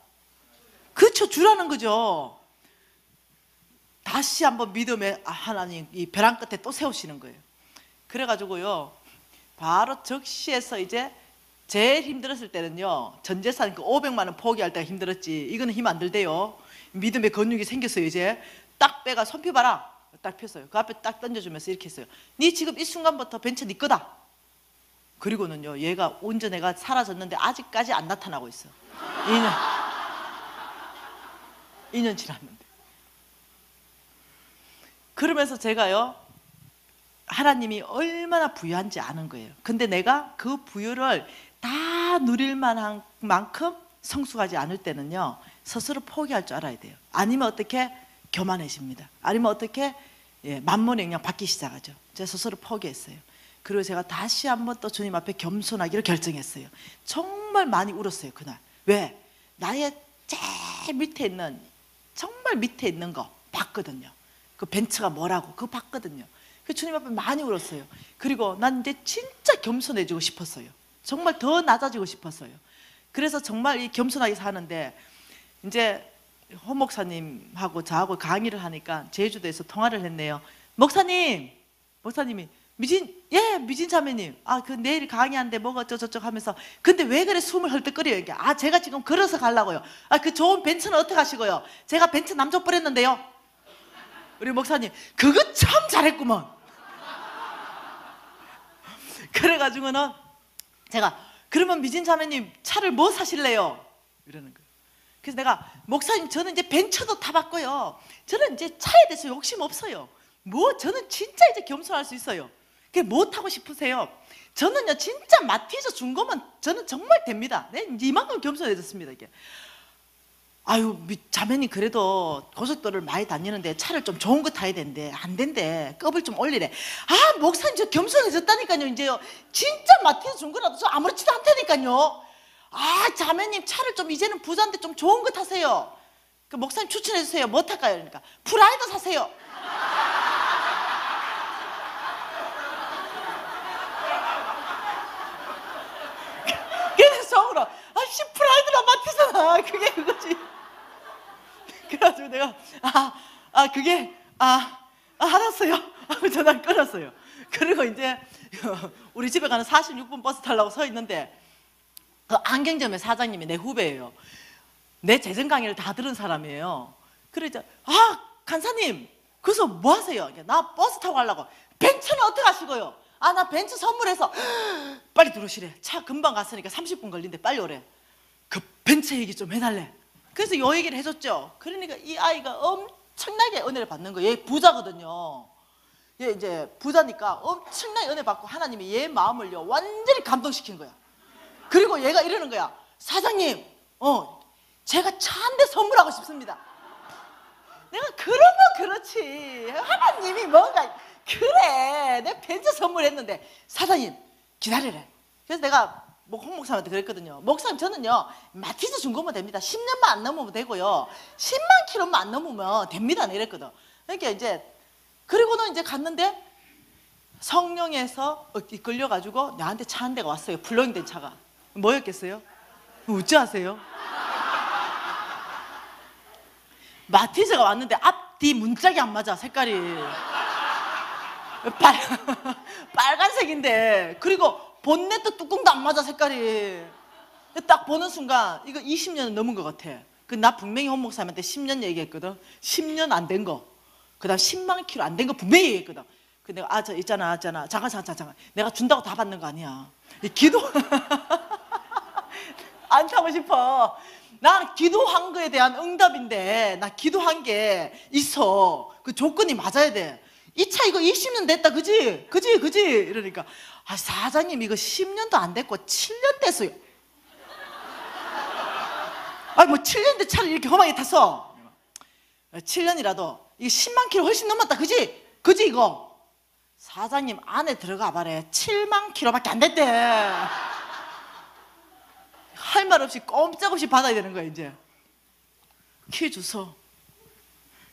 그렇죠, 주라는 거죠. 다시 한번 믿음의 하나님 이 벼랑 끝에 또 세우시는 거예요. 그래가지고요 바로 적시에서 이제 제일 힘들었을 때는요, 전 재산 그 500만 원 포기할 때가 힘들었지. 이거는 힘 안 들대요. 믿음의 근육이 생겼어요. 이제 딱 빼가 손 펴봐라. 딱 폈어요. 그 앞에 딱 던져주면서 이렇게 했어요. 네 지금 이 순간부터 벤처 네 거다. 그리고는요 얘가 운전해가 사라졌는데 아직까지 안 나타나고 있어. 2년 지났는데. 그러면서 제가요 하나님이 얼마나 부유한지 아는 거예요. 근데 내가 그 부유를 다 누릴 만한 만큼 성숙하지 않을 때는요, 스스로 포기할 줄 알아야 돼요. 아니면 어떻게? 교만해집니다. 아니면 어떻게? 만몬의 영향 받기 시작하죠. 제가 스스로 포기했어요. 그리고 제가 다시 한번 또 주님 앞에 겸손하기로 결정했어요. 정말 많이 울었어요, 그날. 왜? 나의 제일 밑에 있는, 정말 밑에 있는 거 봤거든요. 그 벤츠가 뭐라고 그거 봤거든요. 그 주님 앞에 많이 울었어요. 그리고 난 이제 진짜 겸손해지고 싶었어요. 정말 더 낮아지고 싶었어요. 그래서 정말 이 겸손하게 사는데, 이제 홍 목사님하고 저하고 강의를 하니까 제주도에서 통화를 했네요. 목사님이 미진 자매님, 그 내일 강의하는데 뭐가 어쩌저쩌 하면서, 근데 왜 그래 숨을 헐떡거려요? 이게 제가 지금 걸어서 가려고요. 그 좋은 벤츠는 어떻게 하시고요? 제가 벤츠 남쪽 버렸는데요. 우리 목사님, 그거 참 잘했구먼. 그래가지고는 제가, 그러면 미진 자매님 차를 뭐 사실래요? 이러는 거예요. 그래서 내가, 목사님 저는 이제 벤츠도 타봤고요, 저는 이제 차에 대해서 욕심 없어요. 저는 진짜 이제 겸손할 수 있어요. 그게 뭐 타고 싶으세요? 저는요 진짜 마티즈 준 거면 저는 정말 됩니다. 네, 이만큼 겸손해졌습니다. 이게. 자매님 그래도 고속도로를 많이 다니는데 차를 좀 좋은 거 타야 된대. 안 된대. 급을 좀 올리래. 목사님 저 겸손해졌다니까요. 이제요 진짜 마티즈 준 거라도 저 아무렇지도 않다니까요. 자매님 차를 좀, 이제는 부자인데 좀 좋은 거 타세요. 그 목사님 추천해 주세요. 뭐 탈까요? 그러니까 프라이드 사세요. 그래서 속으로 프라이드랑 마티즈나 그게 그거지. 그래가지고 내가 그게 알았어요 하고 전화 끊었어요. 그리고 이제 우리 집에 가는 46분 버스 타려고 서 있는데, 그 안경점의 사장님이 내 후배예요. 내 재정 강의를 다 들은 사람이에요. 그래서 간사님 그래서 뭐 하세요? 나 버스 타고 가려고. 벤츠는 어떻게 하시고요? 나 벤츠 선물해서. 빨리 들어오시래. 차 금방 갔으니까 30분 걸린대. 빨리 오래. 그 벤츠 얘기 좀 해달래. 그래서 요 얘기를 해줬죠. 그러니까 이 아이가 엄청나게 은혜를 받는 거예요. 얘 부자거든요. 얘 이제 부자니까 엄청나게 은혜 받고 하나님이 얘 마음을요 완전히 감동시킨 거야. 그리고 얘가 이러는 거야. 사장님, 제가 차 한 대 선물하고 싶습니다. 내가 그러면 그렇지. 하나님이 뭔가, 그래 내 벤츠 선물했는데 사장님 기다리래. 그래서 내가 홍 목사님한테 그랬거든요. 목사님 저는요 마티즈 준 거면 됩니다. 10년만 안 넘으면 되고요, 10만 킬로만 안 넘으면 됩니다. 이랬거든. 그러니까 이제 그리고는 이제 갔는데 성령에서 이끌려가지고 나한테 차 한 대가 왔어요. 플러잉된 차가. 뭐였겠어요? 웃지 하세요? 마티즈가 왔는데 앞뒤 문짝이 안 맞아. 색깔이 빨간색인데, 그리고 본네트 뚜껑도 안 맞아. 색깔이. 딱 보는 순간 이거 20년은 넘은 것 같아. 나 분명히 홍 목사님한테 10년 얘기했거든. 10년 안 된 거, 그 다음 10만 킬로 안 된 거 분명히 얘기했거든. 근데 내가 저 있잖아 잠깐 내가 준다고 다 받는 거 아니야. 이 기도 안 타고 싶어. 난 기도한 거에 대한 응답인데, 나 기도한 게 있어. 그 조건이 맞아야 돼. 이 차 이거 20년 됐다. 그지? 이러니까 사장님 이거 10년도 안 됐고 7년 됐어요. 뭐 7년 된 차를 이렇게 험하게 탔어. 7년이라도 이거 10만 킬로 훨씬 넘었다. 그지 이거. 사장님 안에 들어가 봐래. 7만 킬로밖에 안 됐대. 할 말 없이 꼼짝없이 받아야 되는 거야. 이제 키 주소.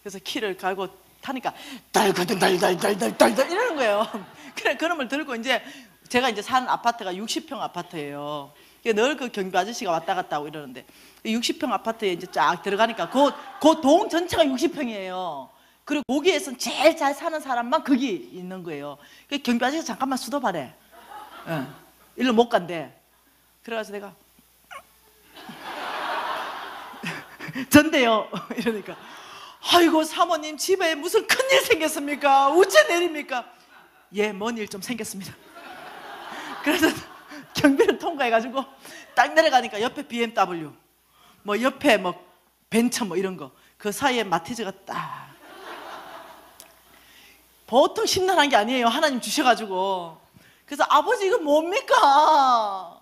그래서 키를 갈고 타니까 달달달달달달달 이러는 거예요. 그래, 그놈을 들고 이제 제가 이제 사는 아파트가 60평 아파트예요. 늘 그 경비 아저씨가 왔다 갔다 하고 이러는데, 60평 아파트에 이제 쫙 들어가니까 그 동 전체가 60평이에요. 그리고 거기에선 제일 잘 사는 사람만 거기 있는 거예요. 그 경비 아저씨가 잠깐만 수도바래. 일로 못 간대. 그래가지고 내가 전데요 이러니까, 아이고 사모님 집에 무슨 큰일 생겼습니까? 우체 내립니까? 예, 뭔 일 좀 생겼습니다. 그래서 경비를 통과해가지고 딱 내려가니까 옆에 BMW, 뭐 옆에 뭐 벤처 뭐 이런 거, 그 사이에 마티즈가 딱. 보통 심란한 게 아니에요. 하나님 주셔가지고. 그래서 아버지 이거 뭡니까?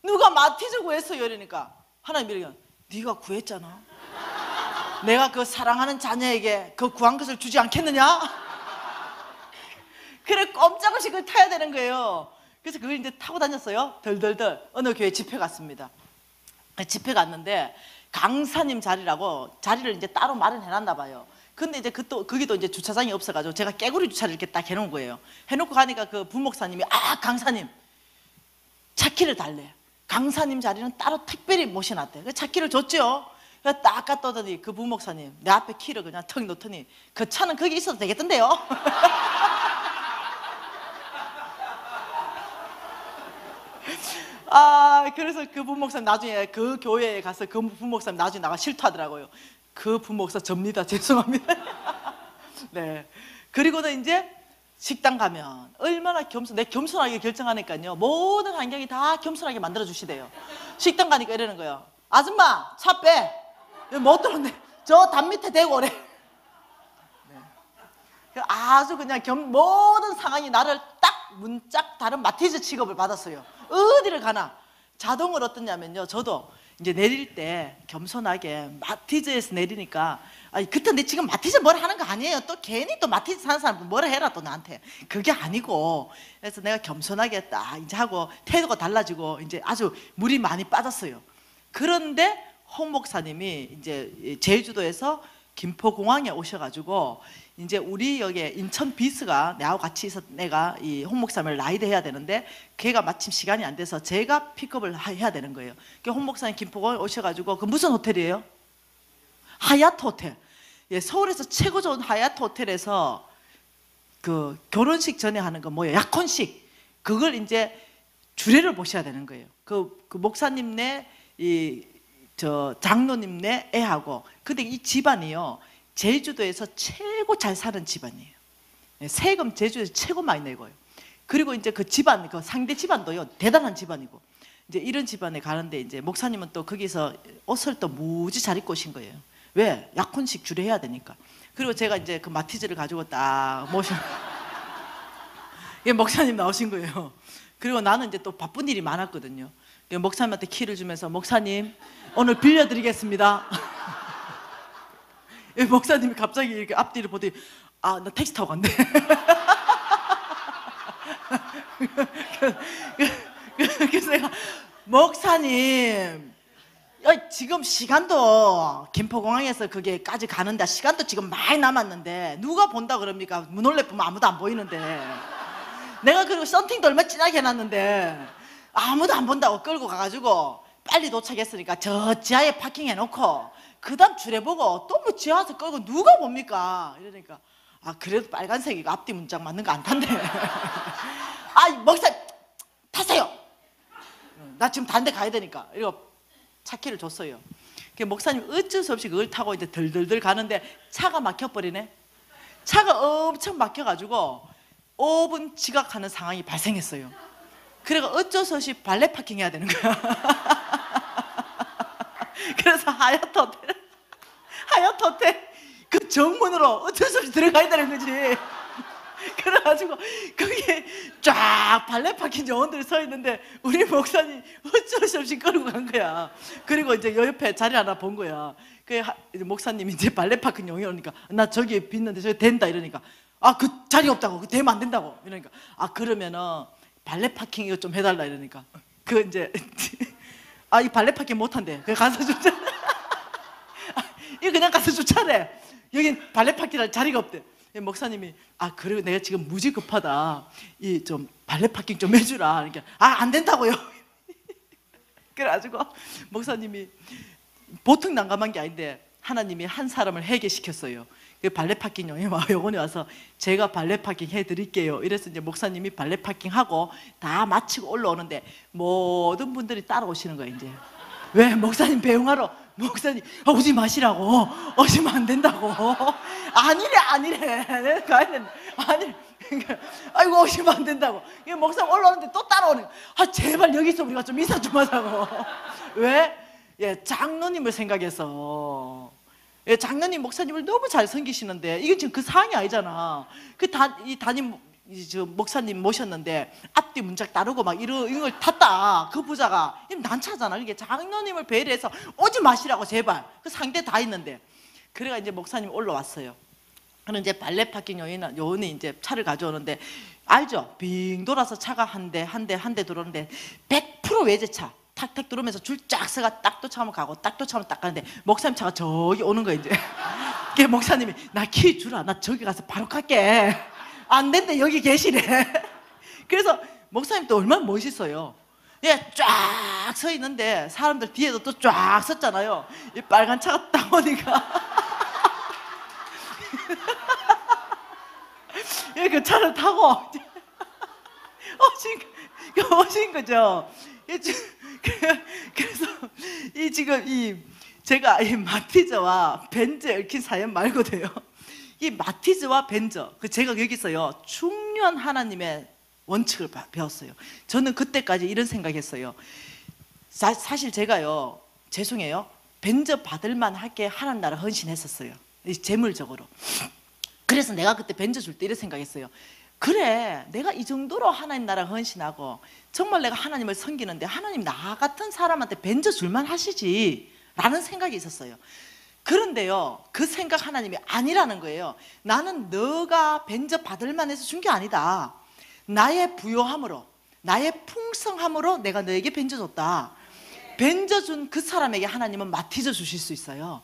누가 마티즈 구했어요? 이러니까 하나님이 이러니까 네가 구했잖아. 내가 그 사랑하는 자녀에게 그 구한 것을 주지 않겠느냐? 그래 꼼짝없이 그걸 타야 되는 거예요. 그래서 그걸 이제 타고 다녔어요. 덜덜덜 어느 교회 집회 갔습니다. 집회 갔는데 강사님 자리라고 자리를 이제 따로 마련해놨나 봐요. 근데 이제 거기도 이제 주차장이 없어가지고 제가 깨구리 주차를 이렇게 딱 해놓은 거예요. 해놓고 가니까 그 부목사님이 강사님 차키를 달래. 강사님 자리는 따로 특별히 모셔놨대. 그 차키를 줬죠. 그래서 딱 갔다 오더니 그 부목사님 내 앞에 키를 그냥 턱 놓더니 그 차는 거기 있어도 되겠던데요. 그래서 그 부목사님 나중에 그 교회에 가서 그 부목사님 나중에 나가 실토하더라고요. 그 부목사 접니다. 죄송합니다. 네. 그리고는 이제 식당 가면 얼마나 내 겸손하게 결정하니까요. 모든 환경이 다 겸손하게 만들어 주시대요. 식당 가니까 이러는 거예요. 아줌마 차 빼. 못 들었네. 저 담 밑에 대고 오래. 네. 아주 그냥 모든 상황이 나를 딱 문짝 다른 마티즈 취급을 받았어요. 어디를 가나 자동으로 어떠냐면요. 저도 이제 내릴 때 겸손하게 마티즈에서 내리니까 그때 내 지금 마티즈 뭐라 하는 거 아니에요. 또 괜히 또 마티즈 사는 사람 뭐라 해라 또 나한테. 그게 아니고 그래서 내가 겸손하게 딱 이제 하고 태도가 달라지고 이제 아주 물이 많이 빠졌어요. 그런데 홍 목사님이 이제 제주도에서 김포공항에 오셔가지고 이제 우리 여기 인천 비스가 내하고 같이 있어 내가 이 홍 목사님을 라이드 해야 되는데 걔가 마침 시간이 안 돼서 제가 픽업을 해야 되는 거예요. 홍 목사님 김포공항에 오셔가지고 그 무슨 호텔이에요? 하얏트 호텔. 예, 서울에서 최고 좋은 하얏트 호텔에서 그 결혼식 전에 하는 거 뭐예요? 약혼식. 그걸 이제 주례를 보셔야 되는 거예요. 그 목사님네 장로님네 애하고. 근데 이 집안이요. 제주도에서 최고 잘 사는 집안이에요. 세금 제주도에서 최고 많이 내고요. 그리고 이제 그 집안, 그 상대 집안도요, 대단한 집안이고. 이제 이런 집안에 가는데 이제 목사님은 또 거기서 옷을 또 무지 잘 입고 오신 거예요. 왜? 약혼식 주례해야 되니까. 그리고 제가 이제 그 마티즈를 가지고 딱 목사님 나오신 거예요. 그리고 나는 이제 또 바쁜 일이 많았거든요. 목사님한테 키를 주면서 목사님, 오늘 빌려드리겠습니다. 목사님이 갑자기 이렇게 앞뒤를 보더니 나 택시 타고 간대. 그래서 내가 목사님 지금 시간도 김포공항에서 거기까지 가는데 시간도 지금 많이 남았는데 누가 본다 그럽니까? 문홀레 보면 아무도 안 보이는데 내가 그리고 썬팅도 얼마 진하게 해놨는데 아무도 안 본다고 끌고 가가지고 빨리 도착했으니까 저 지하에 파킹해놓고 그 다음 주례 보고 또 뭐 지하에서 끌고 누가 봅니까? 이러니까 그래도 빨간색이고 앞뒤 문짝 맞는 거 안 탄대. 목사님 타세요. 나 지금 다른 데 가야 되니까. 이러고 차키를 줬어요. 목사님 어쩔 수 없이 그걸 타고 이제 덜덜덜 가는데 차가 막혀버리네. 차가 엄청 막혀가지고 5분 지각하는 상황이 발생했어요. 그래가 어쩔 수 없이 발레 파킹 해야 되는 거야. 그래서 하얏트 호텔 그 정문으로 어쩔 수 없이 들어가야 되는 거지. 그래가지고 거기에 쫙 발레 파킹 요원들이 서 있는데 우리 목사님 어쩔 수 없이 끌고 간 거야. 그리고 이제 옆에 자리 하나 본 거야. 목사님이 이제 발레 파킹 요원이 오니까 나 저기 빗는데 저기 된다 이러니까 그 자리 없다고, 그 되면 안 된다고 이러니까 그러면은 발레 파킹 이거 좀 해달라 이러니까 이제 이 발레 파킹 못한대. 그래 가서 주차. 이거 그냥 가서 주차래. 여긴 발레 파킹할 자리가 없대. 목사님이 그리고 내가 지금 무지 급하다. 좀 발레 파킹 좀 해주라. 그러니까 안 된다고요. 그래가지고 목사님이 보통 난감한 게 아닌데 하나님이 한 사람을 해결시켰어요. 그 발레 파킹 요원이 와서 제가 발레 파킹 해드릴게요. 이래서 이제 목사님이 발레 파킹 하고 다 마치고 올라오는데 모든 분들이 따라오시는 거예요. 이제 왜 목사님 배웅하러 목사님 오지 마시라고 오시면 안 된다고. 아니래 내가 가야 되는데 아니 아이고 오시면 안 된다고. 목사님 올라오는데 또 따라오는 거야. 제발 여기서 우리가 좀 인사 좀 하자고. 왜? 장로님을 생각해서 예, 장로님 목사님을 너무 잘 섬기시는데 이건 지금 그 상황이 아니잖아. 이 담임 저 목사님 모셨는데 앞뒤 문짝 따르고 막 이런 걸 탔다. 그 부자가 난처하잖아. 이게 장로님을 배려해서 오지 마시라고 제발. 그 상대 다 있는데. 그래가 이제 목사님 올라왔어요. 그는 이제 발레 파킹 요원이 이제 차를 가져오는데 알죠? 빙 돌아서 차가 한 대 들어오는데 100% 외제차. 탁탁 들어오면서 줄 쫙 서가 딱 쫓아오면 가고 딱 쫓아오면 딱 가는데 목사님 차가 저기 오는 거야 이제. 그 목사님이 나 키 주라. 나 저기 가서 바로 갈게. 안 된대. 여기 계시네. 그래서 목사님 또 얼마나 멋있어요. 예, 쫙 서 있는데 사람들 뒤에도 또 쫙 섰잖아요. 이 빨간 차가 딱 오니까 예, 그 차를 타고 오신 거죠. 그래서 지금 제가 이 마티즈와 벤저에 얽힌 사연 말고도요. 이 마티즈와 벤저, 제가 여기서요 중요한 하나님의 원칙을 배웠어요. 저는 그때까지 이런 생각했어요. 사실 제가요, 죄송해요, 벤저 받을 만하게 하나님 나라 헌신했었어요. 재물적으로. 그래서 내가 그때 벤저 줄 때 이런 생각했어요. 그래, 내가 이 정도로 하나님 나라 헌신하고 정말 내가 하나님을 섬기는데 하나님 나 같은 사람한테 벤저 줄만 하시지 라는 생각이 있었어요. 그런데요, 그 생각 하나님이 아니라는 거예요. 나는 너가 벤저 받을 만해서 준 게 아니다. 나의 부요함으로, 나의 풍성함으로 내가 너에게 벤저 줬다. 벤저 준 그 사람에게 하나님은 마티저 주실 수 있어요.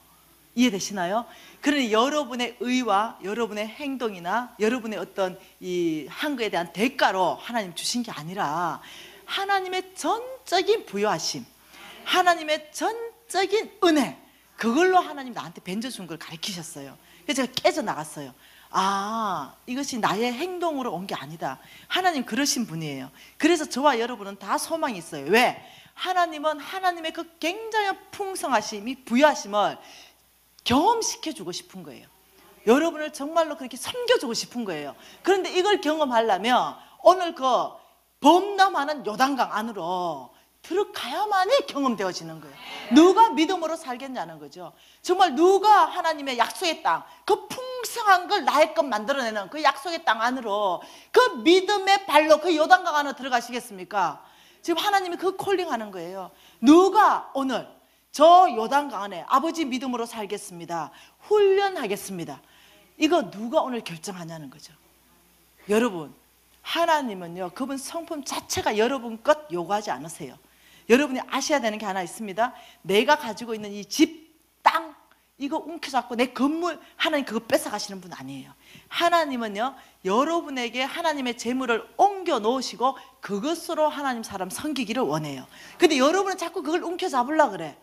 이해되시나요? 그러니 여러분의 의와 여러분의 행동이나 여러분의 어떤 한 거에 대한 대가로 하나님 주신 게 아니라 하나님의 전적인 부요하심, 하나님의 전적인 은혜, 그걸로 하나님 나한테 벤저 준 걸 가르치셨어요. 그래서 제가 깨져나갔어요. 아, 이것이 나의 행동으로 온 게 아니다. 하나님 그러신 분이에요. 그래서 저와 여러분은 다 소망이 있어요. 왜? 하나님은 하나님의 그 굉장한 풍성하심, 이 부유하심을 경험시켜주고 싶은 거예요. 여러분을 정말로 그렇게 섬겨주고 싶은 거예요. 그런데 이걸 경험하려면 오늘 그 범람하는 요단강 안으로 들어가야만이 경험되어지는 거예요. 누가 믿음으로 살겠냐는 거죠. 정말 누가 하나님의 약속의 땅, 그 풍성한 걸 나의 것 만들어내는 그 약속의 땅 안으로, 그 믿음의 발로 그 요단강 안으로 들어가시겠습니까? 지금 하나님이 그 콜링하는 거예요. 누가 오늘 저 요단강 안에 아버지 믿음으로 살겠습니다, 훈련하겠습니다, 이거 누가 오늘 결정하냐는 거죠. 여러분, 하나님은요, 그분 성품 자체가 여러분 것 요구하지 않으세요. 여러분이 아셔야 되는 게 하나 있습니다. 내가 가지고 있는 이 집, 땅, 이거 움켜잡고 내 건물, 하나님 그거 뺏어가시는 분 아니에요. 하나님은요, 여러분에게 하나님의 재물을 옮겨 놓으시고 그것으로 하나님 사람 섬기기를 원해요. 근데 여러분은 자꾸 그걸 움켜잡으려고 그래.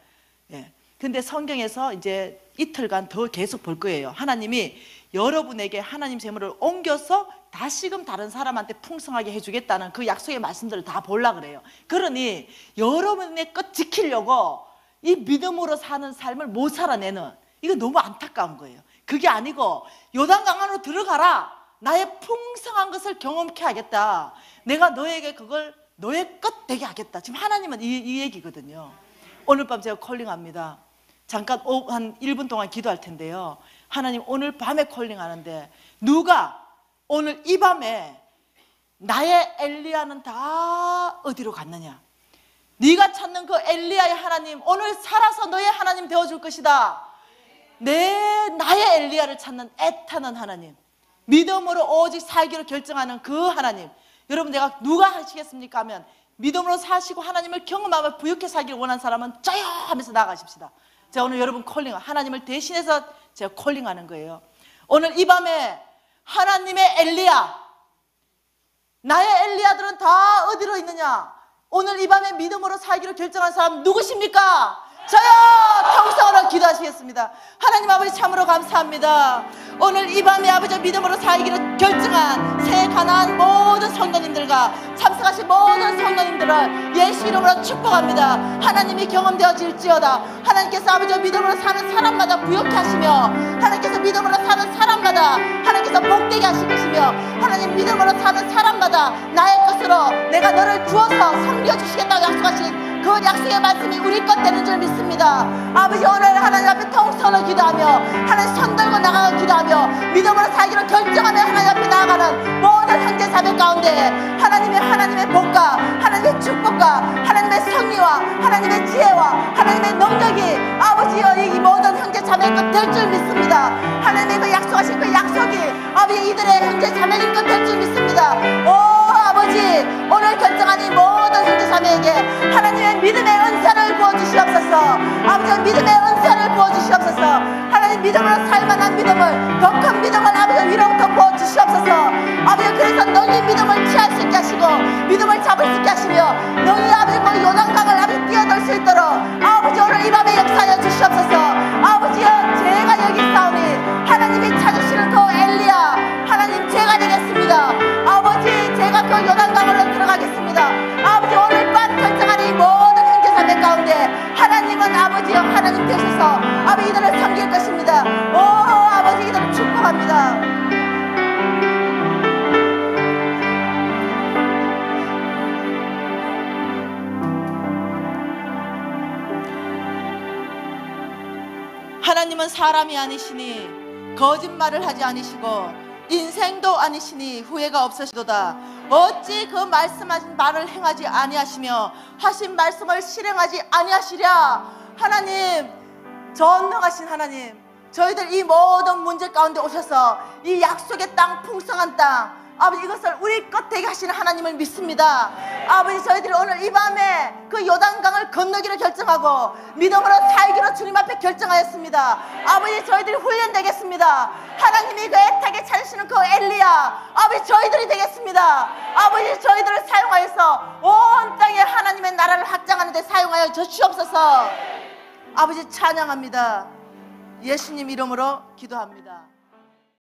예. 근데 성경에서 이제 이틀간 더 계속 볼 거예요. 하나님이 여러분에게 하나님 재물을 옮겨서 다시금 다른 사람한테 풍성하게 해주겠다는 그 약속의 말씀들을 다 보려고 그래요. 그러니 여러분의 것 지키려고 이 믿음으로 사는 삶을 못 살아내는, 이거 너무 안타까운 거예요. 그게 아니고 요단강 안으로 들어가라, 나의 풍성한 것을 경험케 하겠다, 내가 너에게 그걸 너의 것 되게 하겠다. 지금 하나님은 이 얘기거든요. 오늘 밤 제가 콜링합니다. 잠깐 한 1분 동안 기도할 텐데요. 하나님 오늘 밤에 콜링하는데 누가 오늘 이 밤에 나의 엘리야는 다 어디로 갔느냐, 네가 찾는 그 엘리야의 하나님 오늘 살아서 너의 하나님 되어줄 것이다. 나의 엘리야를 찾는 애타는 하나님, 믿음으로 오직 살기로 결정하는 그 하나님, 여러분 내가 누가 하시겠습니까 하면 믿음으로 사시고 하나님을 경험하며 부유케 살기를 원하는 사람은 저요 하면서 나가십시다. 제가 오늘 여러분 콜링, 하나님을 대신해서 제가 콜링하는 거예요. 오늘 이 밤에 하나님의 엘리야, 나의 엘리야들은 다 어디로 있느냐, 오늘 이 밤에 믿음으로 살기로 결정한 사람 누구십니까? 저요! 통성으로 기도하시겠습니다. 하나님 아버지 참으로 감사합니다. 오늘 이 밤에 아버지 믿음으로 살기로 결정한 새 가나안 모든 성도님들과 참석하신 모든 성도님들을 예수 이름으로 축복합니다. 하나님이 경험되어질지어다. 하나님께서 아버지 믿음으로 사는 사람마다 부욕케 하시며, 하나님께서 믿음으로 사는 사람마다 하나님께서 복되게 하실 것이며, 하나님 믿음으로 사는 사람마다 나의 것으로 내가 너를 주어서 섬겨주시겠다고 약속하신 그 약속의 말씀이 우리 것 되는 줄 믿습니다. 아버지, 오늘 하나님 앞에 통성을 기도하며 하나님 손 들고 나가고 기도하며 믿음으로 살기로 결정하며 하나님 앞에 나아가는 모든 형제 자매 가운데 하나님의 복과 하나님의 축복과 하나님의 성리와 하나님의 지혜와 하나님의 능력이 아버지여 이 모든 형제 자매 것 될 줄 믿습니다. 하나님의 그 약속하신 그 약속이 아버지 이들의 형제 자매인 것 될 줄 믿습니다. 오 아버지, 오늘 결정한 이 모든 형제 자매에게 하나님의 믿음의 은사를 부어주시옵소서. 아버지, 믿음의 은사를 부어주시옵소서. 하나님, 믿음으로 살만한 믿음을, 더 큰 믿음을 아버지 위로부터 부어주시옵소서. 아버지, 그래서 너희 믿음을 취할 수 있게 하시고 믿음을 잡을 수 있게 하시며 너희 아버지 그 요단강을 아버지 뛰어들 수 있도록 아버지 오늘 이 밤에 역사하여 주시옵소서. 아버지여, 제가 여기 있사오니 하나님이 찾으시는 그 엘리야 하나님 제가 되겠습니다. 아버지, 제가 그 요단강으로 들어가겠습니다. 아버지, 오늘 밤 결정한 이 모든 형제자매 가운데 하나님은 아버지여 하나님 되셔서 아버지 이들을 섬길 것입니다. 오 아버지, 이들을 축복합니다. 하나님은 사람이 아니시니 거짓말을 하지 아니시고 인생도 아니시니 후회가 없으시도다. 어찌 그 말씀하신 말을 행하지 아니하시며 하신 말씀을 실행하지 아니하시랴. 하나님, 전능하신 하나님, 저희들 이 모든 문제 가운데 오셔서 이 약속의 땅, 풍성한 땅 아버지 이것을 우리 것 되게 하시는 하나님을 믿습니다. 아버지, 저희들이 오늘 이 밤에 그 요단강을 건너기로 결정하고 믿음으로 살기로 주님 앞에 결정하였습니다. 아버지, 저희들이 훈련되겠습니다. 하나님이 그 애타게 찾으시는 그 엘리야 아버지 저희들이 되겠습니다. 아버지, 저희들을 사용하여서 온 땅에 하나님의 나라를 확장하는 데 사용하여 주시옵소서. 아버지, 찬양합니다. 예수님 이름으로 기도합니다.